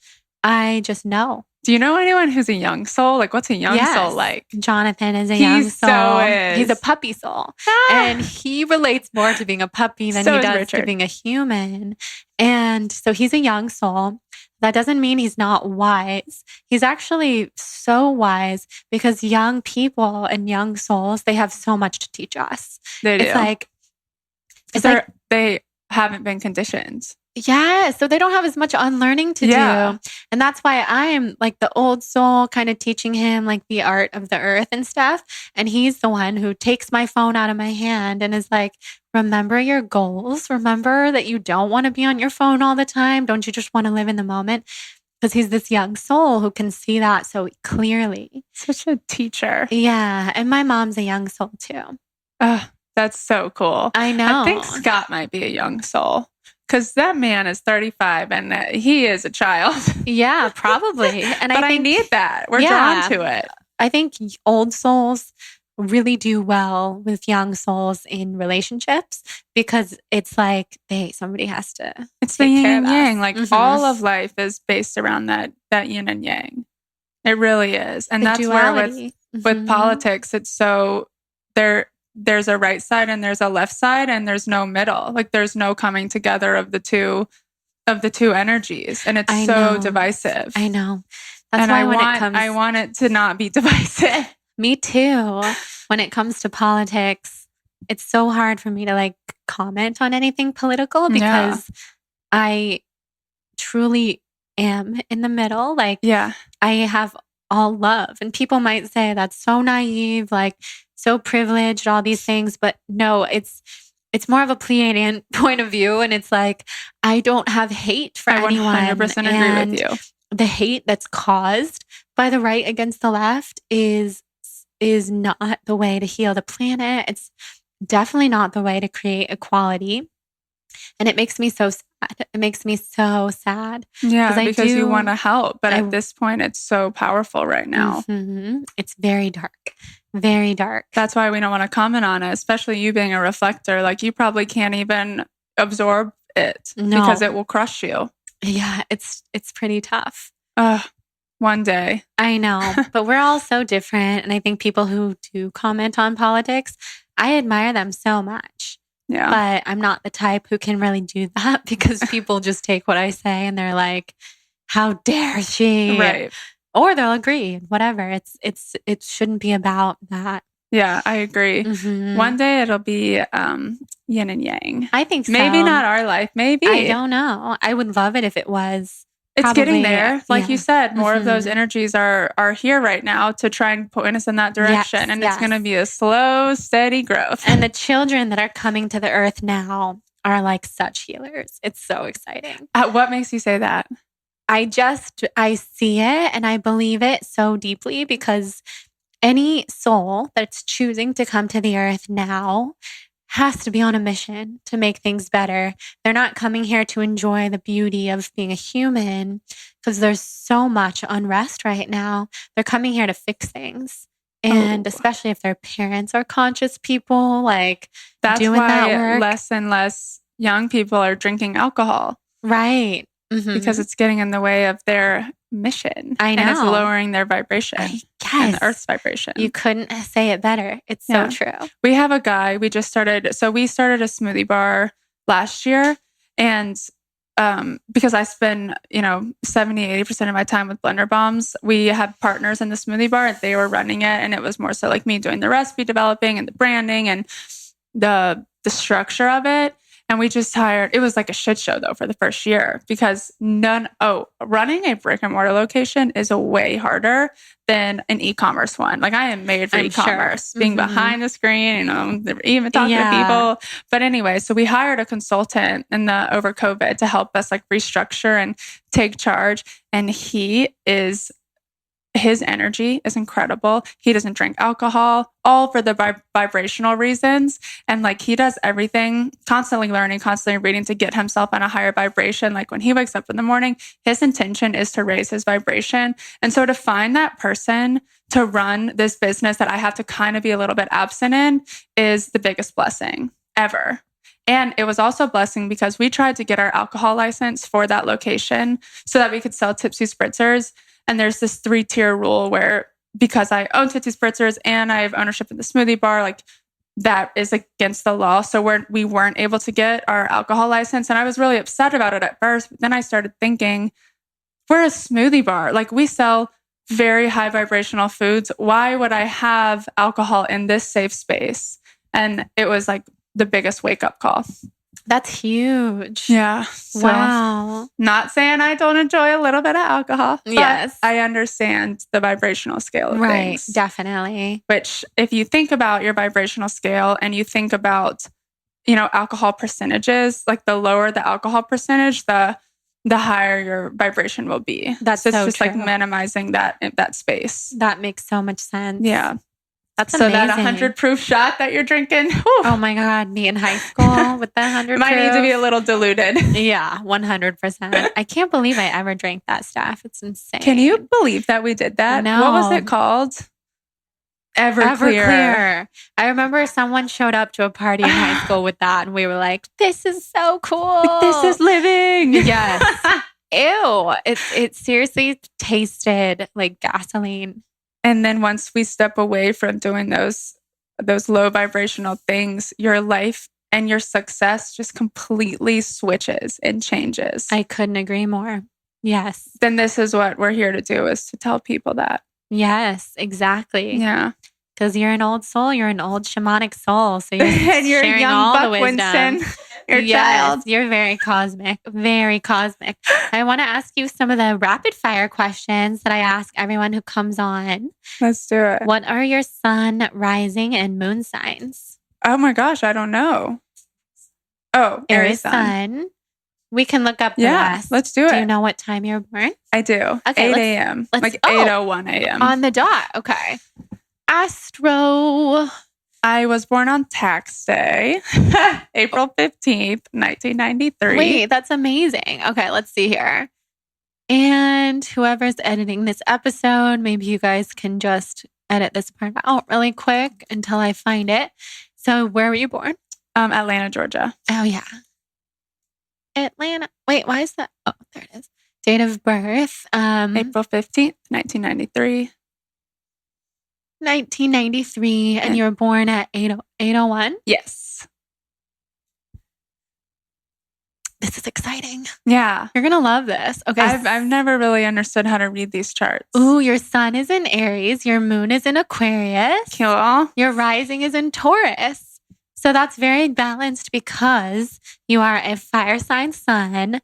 I just know. Do you know anyone who's a young soul? Like, what's a young soul like? Jonathan is a young soul. So is. He's a puppy soul. And he relates more to being a puppy than he does to being a human. And so he's a young soul. That doesn't mean he's not wise. He's actually so wise because young people and young souls, they have so much to teach us. They do. It's like they haven't been conditioned. Yeah, so they don't have as much unlearning to do. And that's why I am like the old soul kind of teaching him like the art of the earth and stuff. And he's the one who takes my phone out of my hand and is like, remember your goals. Remember that you don't want to be on your phone all the time. Don't you just want to live in the moment? Because he's this young soul who can see that so clearly. Such a teacher. Yeah, and my mom's a young soul too. That's so cool. I know. I think Scott might be a young soul. Because that man is 35 and he is a child. Yeah, probably. And I need that. We're drawn to it. I think old souls really do well with young souls in relationships because it's like somebody has to. It's the yin and yang. Like all of life is based around that yin and yang. It really is. And that's duality. Where with politics, it's so there's a right side and there's a left side and there's no middle. Like there's no coming together of the two energies. And it's so divisive. I know. That's why I want it to not be divisive. Me too. When it comes to politics, it's so hard for me to like comment on anything political because I truly am in the middle. Like I have all love and people might say that's so naive, like so privileged, all these things. But no, it's more of a Pleiadian point of view. And it's like, I don't have hate for anyone. I 100% agree with you. The hate that's caused by the right against the left is not the way to heal the planet. It's definitely not the way to create equality. And it makes me so sad. It makes me so sad. Yeah, because you want to help. But at this point, it's so powerful right now. It's very dark. Very dark. That's why we don't want to comment on it, especially you being a reflector. Like you probably can't even absorb it because it will crush you. Yeah, it's pretty tough. One day. I know, but we're all so different. And I think people who do comment on politics, I admire them so much. Yeah. But I'm not the type who can really do that because people just take what I say and they're like, how dare she? Right. Or they'll agree, whatever. It shouldn't be about that. Yeah, I agree. One day it'll be yin and yang. I think so. Maybe not our life. Maybe. I don't know. I would love it if it was. It's getting there. Like you said, more of those energies are here right now to try and point us in that direction. And it's going to be a slow, steady growth. And the children that are coming to the earth now are like such healers. It's so exciting. What makes you say that? I see it and I believe it so deeply because any soul that's choosing to come to the earth now has to be on a mission to make things better. They're not coming here to enjoy the beauty of being a human because there's so much unrest right now. They're coming here to fix things. And especially if their parents are conscious people, like that's doing why that work. Less and less young people are drinking alcohol. Right. Because it's getting in the way of their mission. I know. And it's lowering their vibration. and the earth's vibration. You couldn't say it better. It's so true. We have a guy, we started a smoothie bar last year. And because I spend, 70-80% of my time with blender bombs, we had partners in the smoothie bar and they were running it. And it was more so like me doing the recipe developing and the branding and the structure of it. And we just hired, it was like a shit show though for the first year because running a brick and mortar location is way harder than an e-commerce one. Like I am made for e-commerce, being behind the screen, even talking to people. But anyway, so we hired a consultant over COVID to help us like restructure and take charge. And his energy is incredible. He doesn't drink alcohol, all for the vibrational reasons. And like he does everything, constantly learning, constantly reading to get himself on a higher vibration. Like when he wakes up in the morning, his intention is to raise his vibration. And so to find that person to run this business that I have to kind of be a little bit absent in is the biggest blessing ever. And it was also a blessing because we tried to get our alcohol license for that location so that we could sell Tipsy Spritzers. And there's this 3-tier rule where because I own Tipsy Spritzers and I have ownership in the smoothie bar, like that is against the law. So we weren't able to get our alcohol license. And I was really upset about it at first. But then I started thinking, we're a smoothie bar. Like we sell very high vibrational foods. Why would I have alcohol in this safe space? And it was like the biggest wake up call. That's huge. Yeah. So, wow. Not saying I don't enjoy a little bit of alcohol. But I understand the vibrational scale of things. Right. Definitely. Which if you think about your vibrational scale and you think about, alcohol percentages, like the lower the alcohol percentage, the higher your vibration will be. That's so it's so just true. like minimizing that space. That makes so much sense. Yeah. That's so amazing. That 100 proof shot that you're drinking. Whew. Oh my God. Me in high school with the 100 Might proof. need to be a little diluted. Yeah, 100%. I can't believe I ever drank that stuff. It's insane. Can you believe that we did that? No. What was it called? Everclear. I remember someone showed up to a party in high school with that and we were like, this is so cool. Like, this is living. Yes. Ew. It seriously tasted like gasoline. And then once we step away from doing those low vibrational things, your life and your success just completely switches and changes. I couldn't agree more. Yes. Then this is what we're here to do, is to tell people that. Yes, exactly. Yeah. Because you're an old soul. You're an old shamanic soul. So you're and you're sharing young all Buck the wisdom. Winston. Your child. You're very cosmic. Very cosmic. I want to ask you some of the rapid fire questions that I ask everyone who comes on. Let's do it. What are your sun, rising, and moon signs? Oh my gosh, I don't know. Oh, Aries sun. We can look up the rest. Let's do it. Do you know what time you were born? I do. Okay, 8 a.m. Like 8:01 a.m. On the dot. Okay. Astro. I was born on tax day, April 15th, 1993. Wait, that's amazing. Okay, let's see here. And whoever's editing this episode, maybe you guys can just edit this part out really quick until I find it. So where were you born? Atlanta, Georgia. Oh, yeah. Atlanta. Wait, why is that? Oh, there it is. Date of birth. April 15th, 1993. 1993, and you were born at 801? Yes. This is exciting. Yeah. You're going to love this. Okay. I've never really understood how to read these charts. Ooh, your sun is in Aries. Your moon is in Aquarius. Cool. Your rising is in Taurus. So that's very balanced because you are a fire sign sun,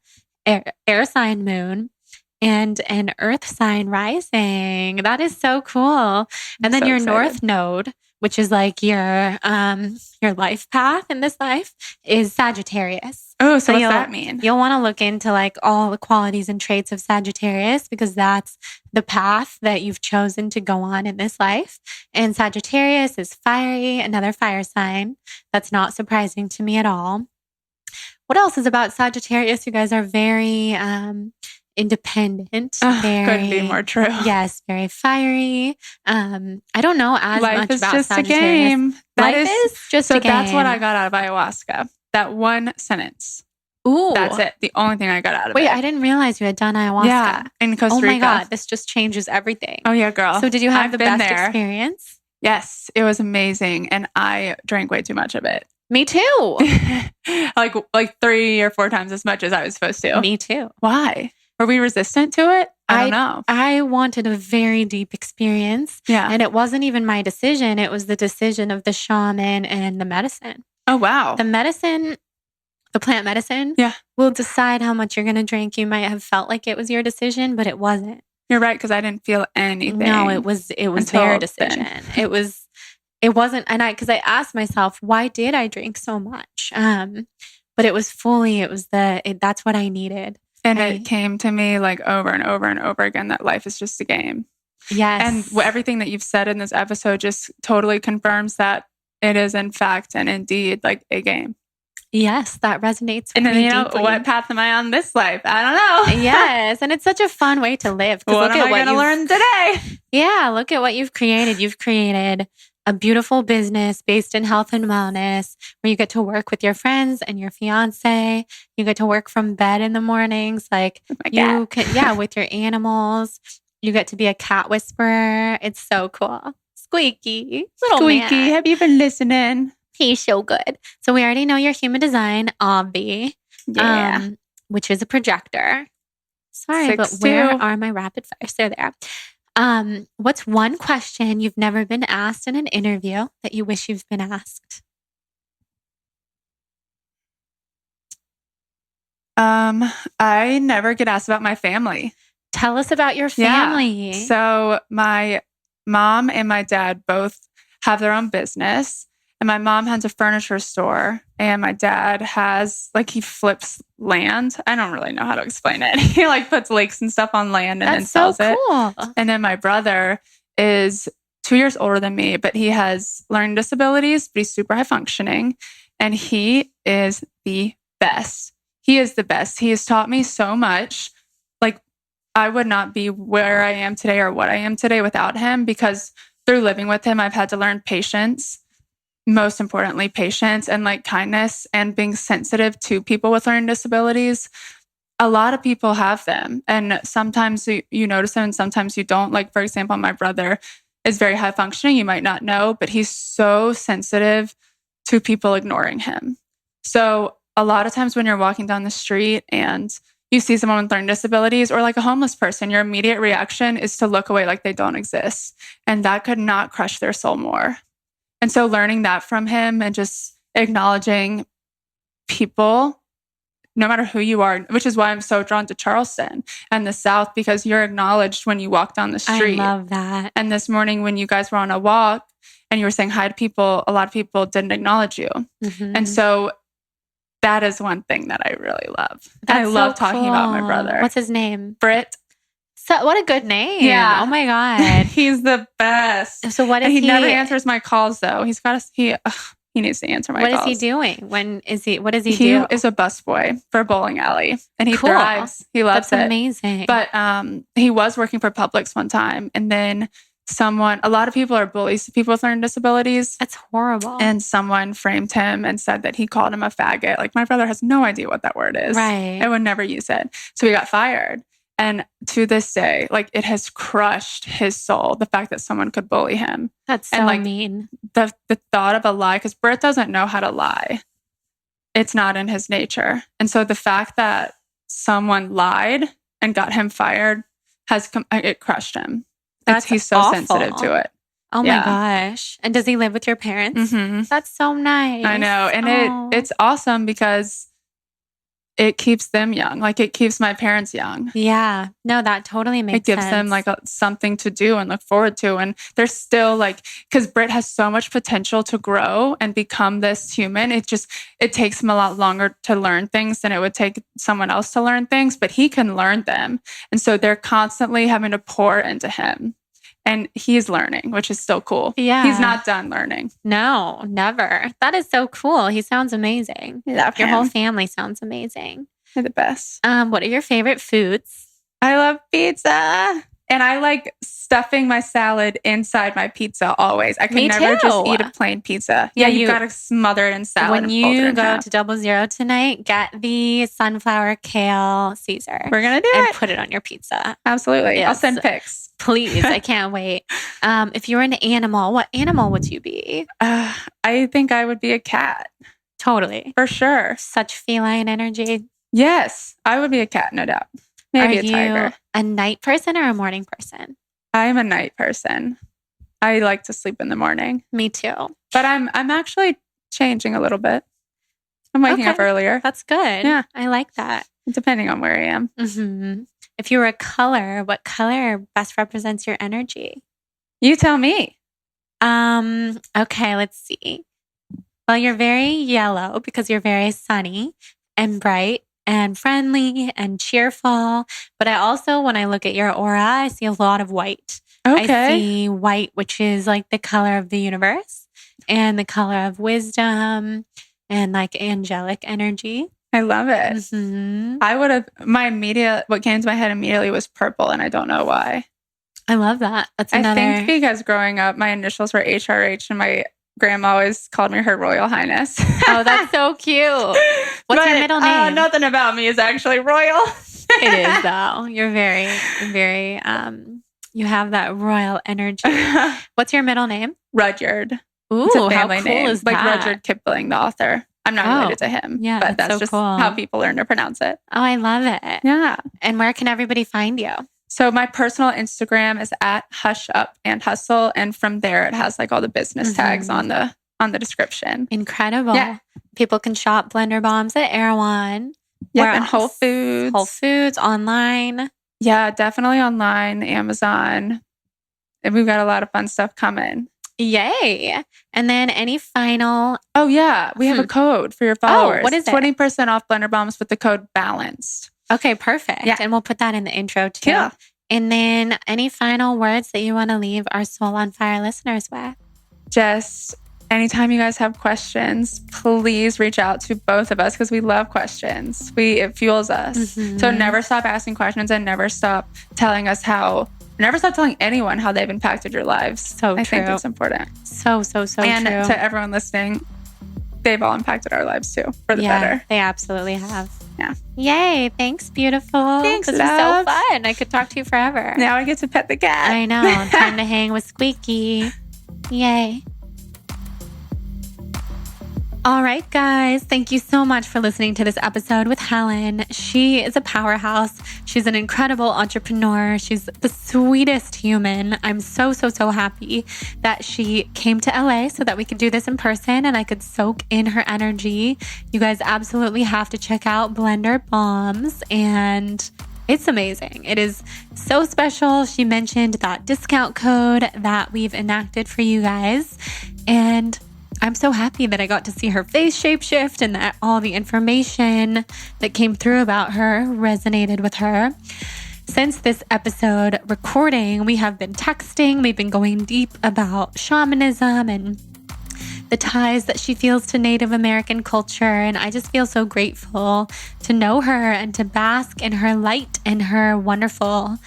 air sign moon, and an earth sign rising. That is so cool. And then your north node, which is like your life path in this life, is Sagittarius. Oh, so what's that mean? You'll want to look into like all the qualities and traits of Sagittarius because that's the path that you've chosen to go on in this life. And Sagittarius is fiery, another fire sign. That's not surprising to me at all. What else is about Sagittarius? You guys are very independent. Couldn't be more true. Yes, very fiery. I don't know as Life much is about just Sagittarius. A game. Life is just a game. So that's what I got out of ayahuasca. That one sentence. Ooh. That's it. The only thing I got out of it. Wait, I didn't realize you had done ayahuasca. Yeah, in Costa Rica. Oh my God, this just changes everything. Oh yeah, girl. So did you have I've the been best there. experience? Yes, it was amazing. And I drank way too much of it. Me too. like 3 or 4 times as much as I was supposed to. Me too. Why? Were we resistant to it? I don't know. I wanted a very deep experience. Yeah. And it wasn't even my decision. It was the decision of the shaman and the medicine. Oh, wow. The medicine, the plant medicine, Yeah. will decide how much you're going to drink. You might have felt like it was your decision, but it wasn't. You're right, because I didn't feel anything. No, it was their decision. It wasn't, and because I asked myself, why did I drink so much? But it was that's what I needed. And it came to me like over and over and over again that life is just a game. Yes. And everything that you've said in this episode just totally confirms that it is in fact and indeed like a game. Yes, that resonates with and then, me deeply. What path am I on this life? I don't know. Yes, and it's such a fun way to live. What am I going to learn today? Yeah, look at what you've created. You've created a beautiful business based in health and wellness where you get to work with your friends and your fiance. You get to work from bed in the mornings. Like with your animals. You get to be a cat whisperer. It's so cool. Squeaky. Little man. Have you been listening? He's so good. So we already know your human design, obvi. Yeah. Which is a projector. Sorry, 6'2". but where are my rapid fires? They're there. What's one question you've never been asked in an interview that you wish you've been asked? I never get asked about my family. Tell us about your family. Yeah. So my mom and my dad both have their own business. And my mom has a furniture store and my dad has he flips land. I don't really know how to explain it. He puts lakes and stuff on land and then sells it. And then my brother is 2 years older than me, but he has learning disabilities, but he's super high functioning. And he is the best. He is the best. He has taught me so much. I would not be where I am today or what I am today without him, because through living with him, I've had to learn patience. Most importantly, patience and kindness and being sensitive to people with learning disabilities. A lot of people have them, and sometimes you notice them and sometimes you don't. For example, my brother is very high functioning. You might not know, but he's so sensitive to people ignoring him. So a lot of times when you're walking down the street and you see someone with learning disabilities or a homeless person, your immediate reaction is to look away like they don't exist. And that could not crush their soul more. And so learning that from him and just acknowledging people, no matter who you are, which is why I'm so drawn to Charleston and the South, because you're acknowledged when you walk down the street. I love that. And this morning when you guys were on a walk and you were saying hi to people, a lot of people didn't acknowledge you. Mm-hmm. And so that is one thing that I really love. I love talking about my brother. What's his name? Britt. So, what a good name. Yeah. Oh my God. He's the best. So what is he never answers my calls though. He needs to answer my calls. What is he doing? What does he do? He is a busboy for a bowling alley and he thrives. He loves it. That's amazing. But he was working for Publix one time, and then a lot of people are bullies to people with learning disabilities. That's horrible. And someone framed him and said that he called him a faggot. My brother has no idea what that word is. Right. I would never use it. So he got fired. And to this day, it has crushed his soul, the fact that someone could bully him. That's so mean. The thought of a lie, because Britt doesn't know how to lie. It's not in his nature. And so the fact that someone lied and got him fired it crushed him. He's so awful. Sensitive to it. Oh my gosh. And does he live with your parents? Mm-hmm. That's so nice. I know. And it's awesome because it keeps them young. It keeps my parents young. Yeah. No, that totally makes sense. It gives them something to do and look forward to. And they're still because Britt has so much potential to grow and become this human. It takes him a lot longer to learn things than it would take someone else to learn things, but he can learn them. And so they're constantly having to pour into him. And he's learning, which is still cool. Yeah. He's not done learning. No, never. That is so cool. He sounds amazing. Love Your him. whole family sounds amazing. They're the best. What are your favorite foods? I love pizza. And I like stuffing my salad inside my pizza always. I can Me never too. just eat a plain pizza. Yeah, You've got to smother it in salad when and fold it you in go half. to 00 tonight, get the sunflower kale Caesar. We're going to do and it. put it on your pizza. Absolutely. Yes. I'll send pics. Please. I can't wait. If you were an animal, what animal would you be? I think I would be a cat. Totally. For sure. Such feline energy. Yes. I would be a cat, no doubt. Maybe a tiger. Are you a night person or a morning person? I'm a night person. I like to sleep in the morning. Me too. But I'm actually changing a little bit. I'm waking up earlier. That's good. Yeah. I like that. Depending on where I am. Mm-hmm. If you were a color, what color best represents your energy? You tell me. Okay, let's see. Well, you're very yellow because you're very sunny and bright and friendly and cheerful. But I also, when I look at your aura, I see a lot of white. Okay. I see white, which is like the color of the universe and the color of wisdom and like angelic energy. I love it. Mm-hmm. I would have, what came to my head immediately was purple, and I don't know why. I love that. That's another. I think because growing up, my initials were HRH, and my grandma always called me Her Royal Highness. Oh, that's so cute. What's your middle name? Nothing about me is actually royal. It is, though. You're very, very, you have that royal energy. What's your middle name? Rudyard. Ooh, it's a family how cool name. is like that? Rudyard Kipling, the author. I'm not related to him. Yeah, but that's so just cool. how people learn to pronounce it. Oh, I love it. Yeah. And where can everybody find you? So my personal Instagram is at Hush Up and Hustle. And from there, it has like all the business tags on the description. Incredible. Yeah. People can shop Blender Bombs at Erewhon. Yep, and Whole Foods. Whole Foods, online. Yeah, definitely online, Amazon. And we've got a lot of fun stuff coming. Yay. And then any final... Oh, yeah. We have a code for your followers. Oh, what is it? 20% off Blender Bombs with the code BALANCED. Okay, perfect. Yeah. And we'll put that in the intro too. Yeah. And then any final words that you want to leave our Soul on Fire listeners with? Just anytime you guys have questions, please reach out to both of us because we love questions. It fuels us. Mm-hmm. So never stop asking questions and never stop telling anyone how they've impacted your lives. So true. I think that's important. So and true. to everyone listening, they've all impacted our lives too, for the better. They absolutely have. Yeah. Yay. Thanks, beautiful. Thanks, This was so fun. I could talk to you forever. Now I get to pet the cat. I know. Time to hang with Squeaky. Yay. All right, guys. Thank you so much for listening to this episode with Helen. She is a powerhouse. She's an incredible entrepreneur. She's the sweetest human. I'm so happy that she came to LA so that we could do this in person and I could soak in her energy. You guys absolutely have to check out Blender Bombs, and it's amazing. It is so special. She mentioned that discount code that we've enacted for you guys, and I'm so happy that I got to see her face shapeshift and that all the information that came through about her resonated with her. Since this episode recording, we have been texting. We've been going deep about shamanism and the ties that she feels to Native American culture. And I just feel so grateful to know her and to bask in her light and her wonderful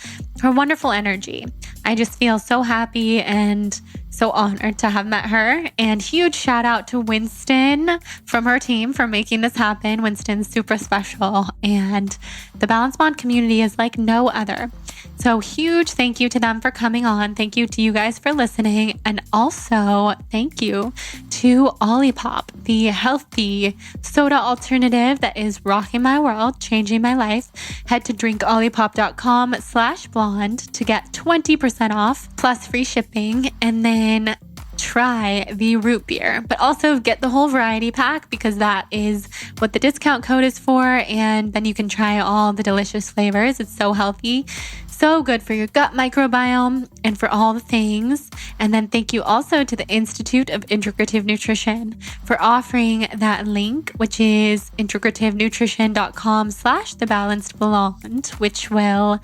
energy. I just feel so happy and so honored to have met her. And huge shout out to Winston from her team for making this happen. Winston's super special, and the Balance Bond community is like no other. So huge thank you to them for coming on. Thank you to you guys for listening. And also thank you to Olipop, the healthy soda alternative that is rocking my world, changing my life. Head to drinkolipop.com/blonde to get 20% off plus free shipping, and then try the root beer, but also get the whole variety pack because that is what the discount code is for. And then you can try all the delicious flavors. It's so healthy, so good for your gut microbiome and for all the things. And then thank you also to the Institute of Integrative Nutrition for offering that link, which is integrativenutrition.com/thebalancedblonde, which will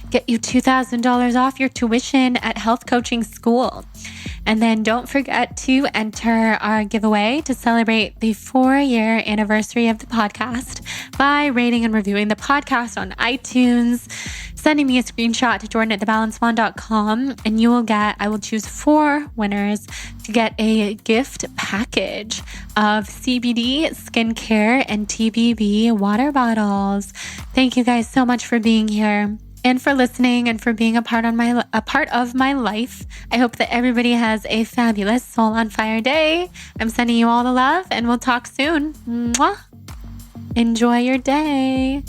get you $2,000 off your tuition at health coaching school. And then don't forget to enter our giveaway to celebrate the 4-year anniversary of the podcast by rating and reviewing the podcast on iTunes, sending me a screenshot to jordan@thebalancedblonde.com, and I will choose 4 winners to get a gift package of CBD, skincare, and TBB water bottles. Thank you guys so much for being here and for listening and for being a part of my life. I hope that everybody has a fabulous Soul on Fire day. I'm sending you all the love, and we'll talk soon. Mwah. Enjoy your day.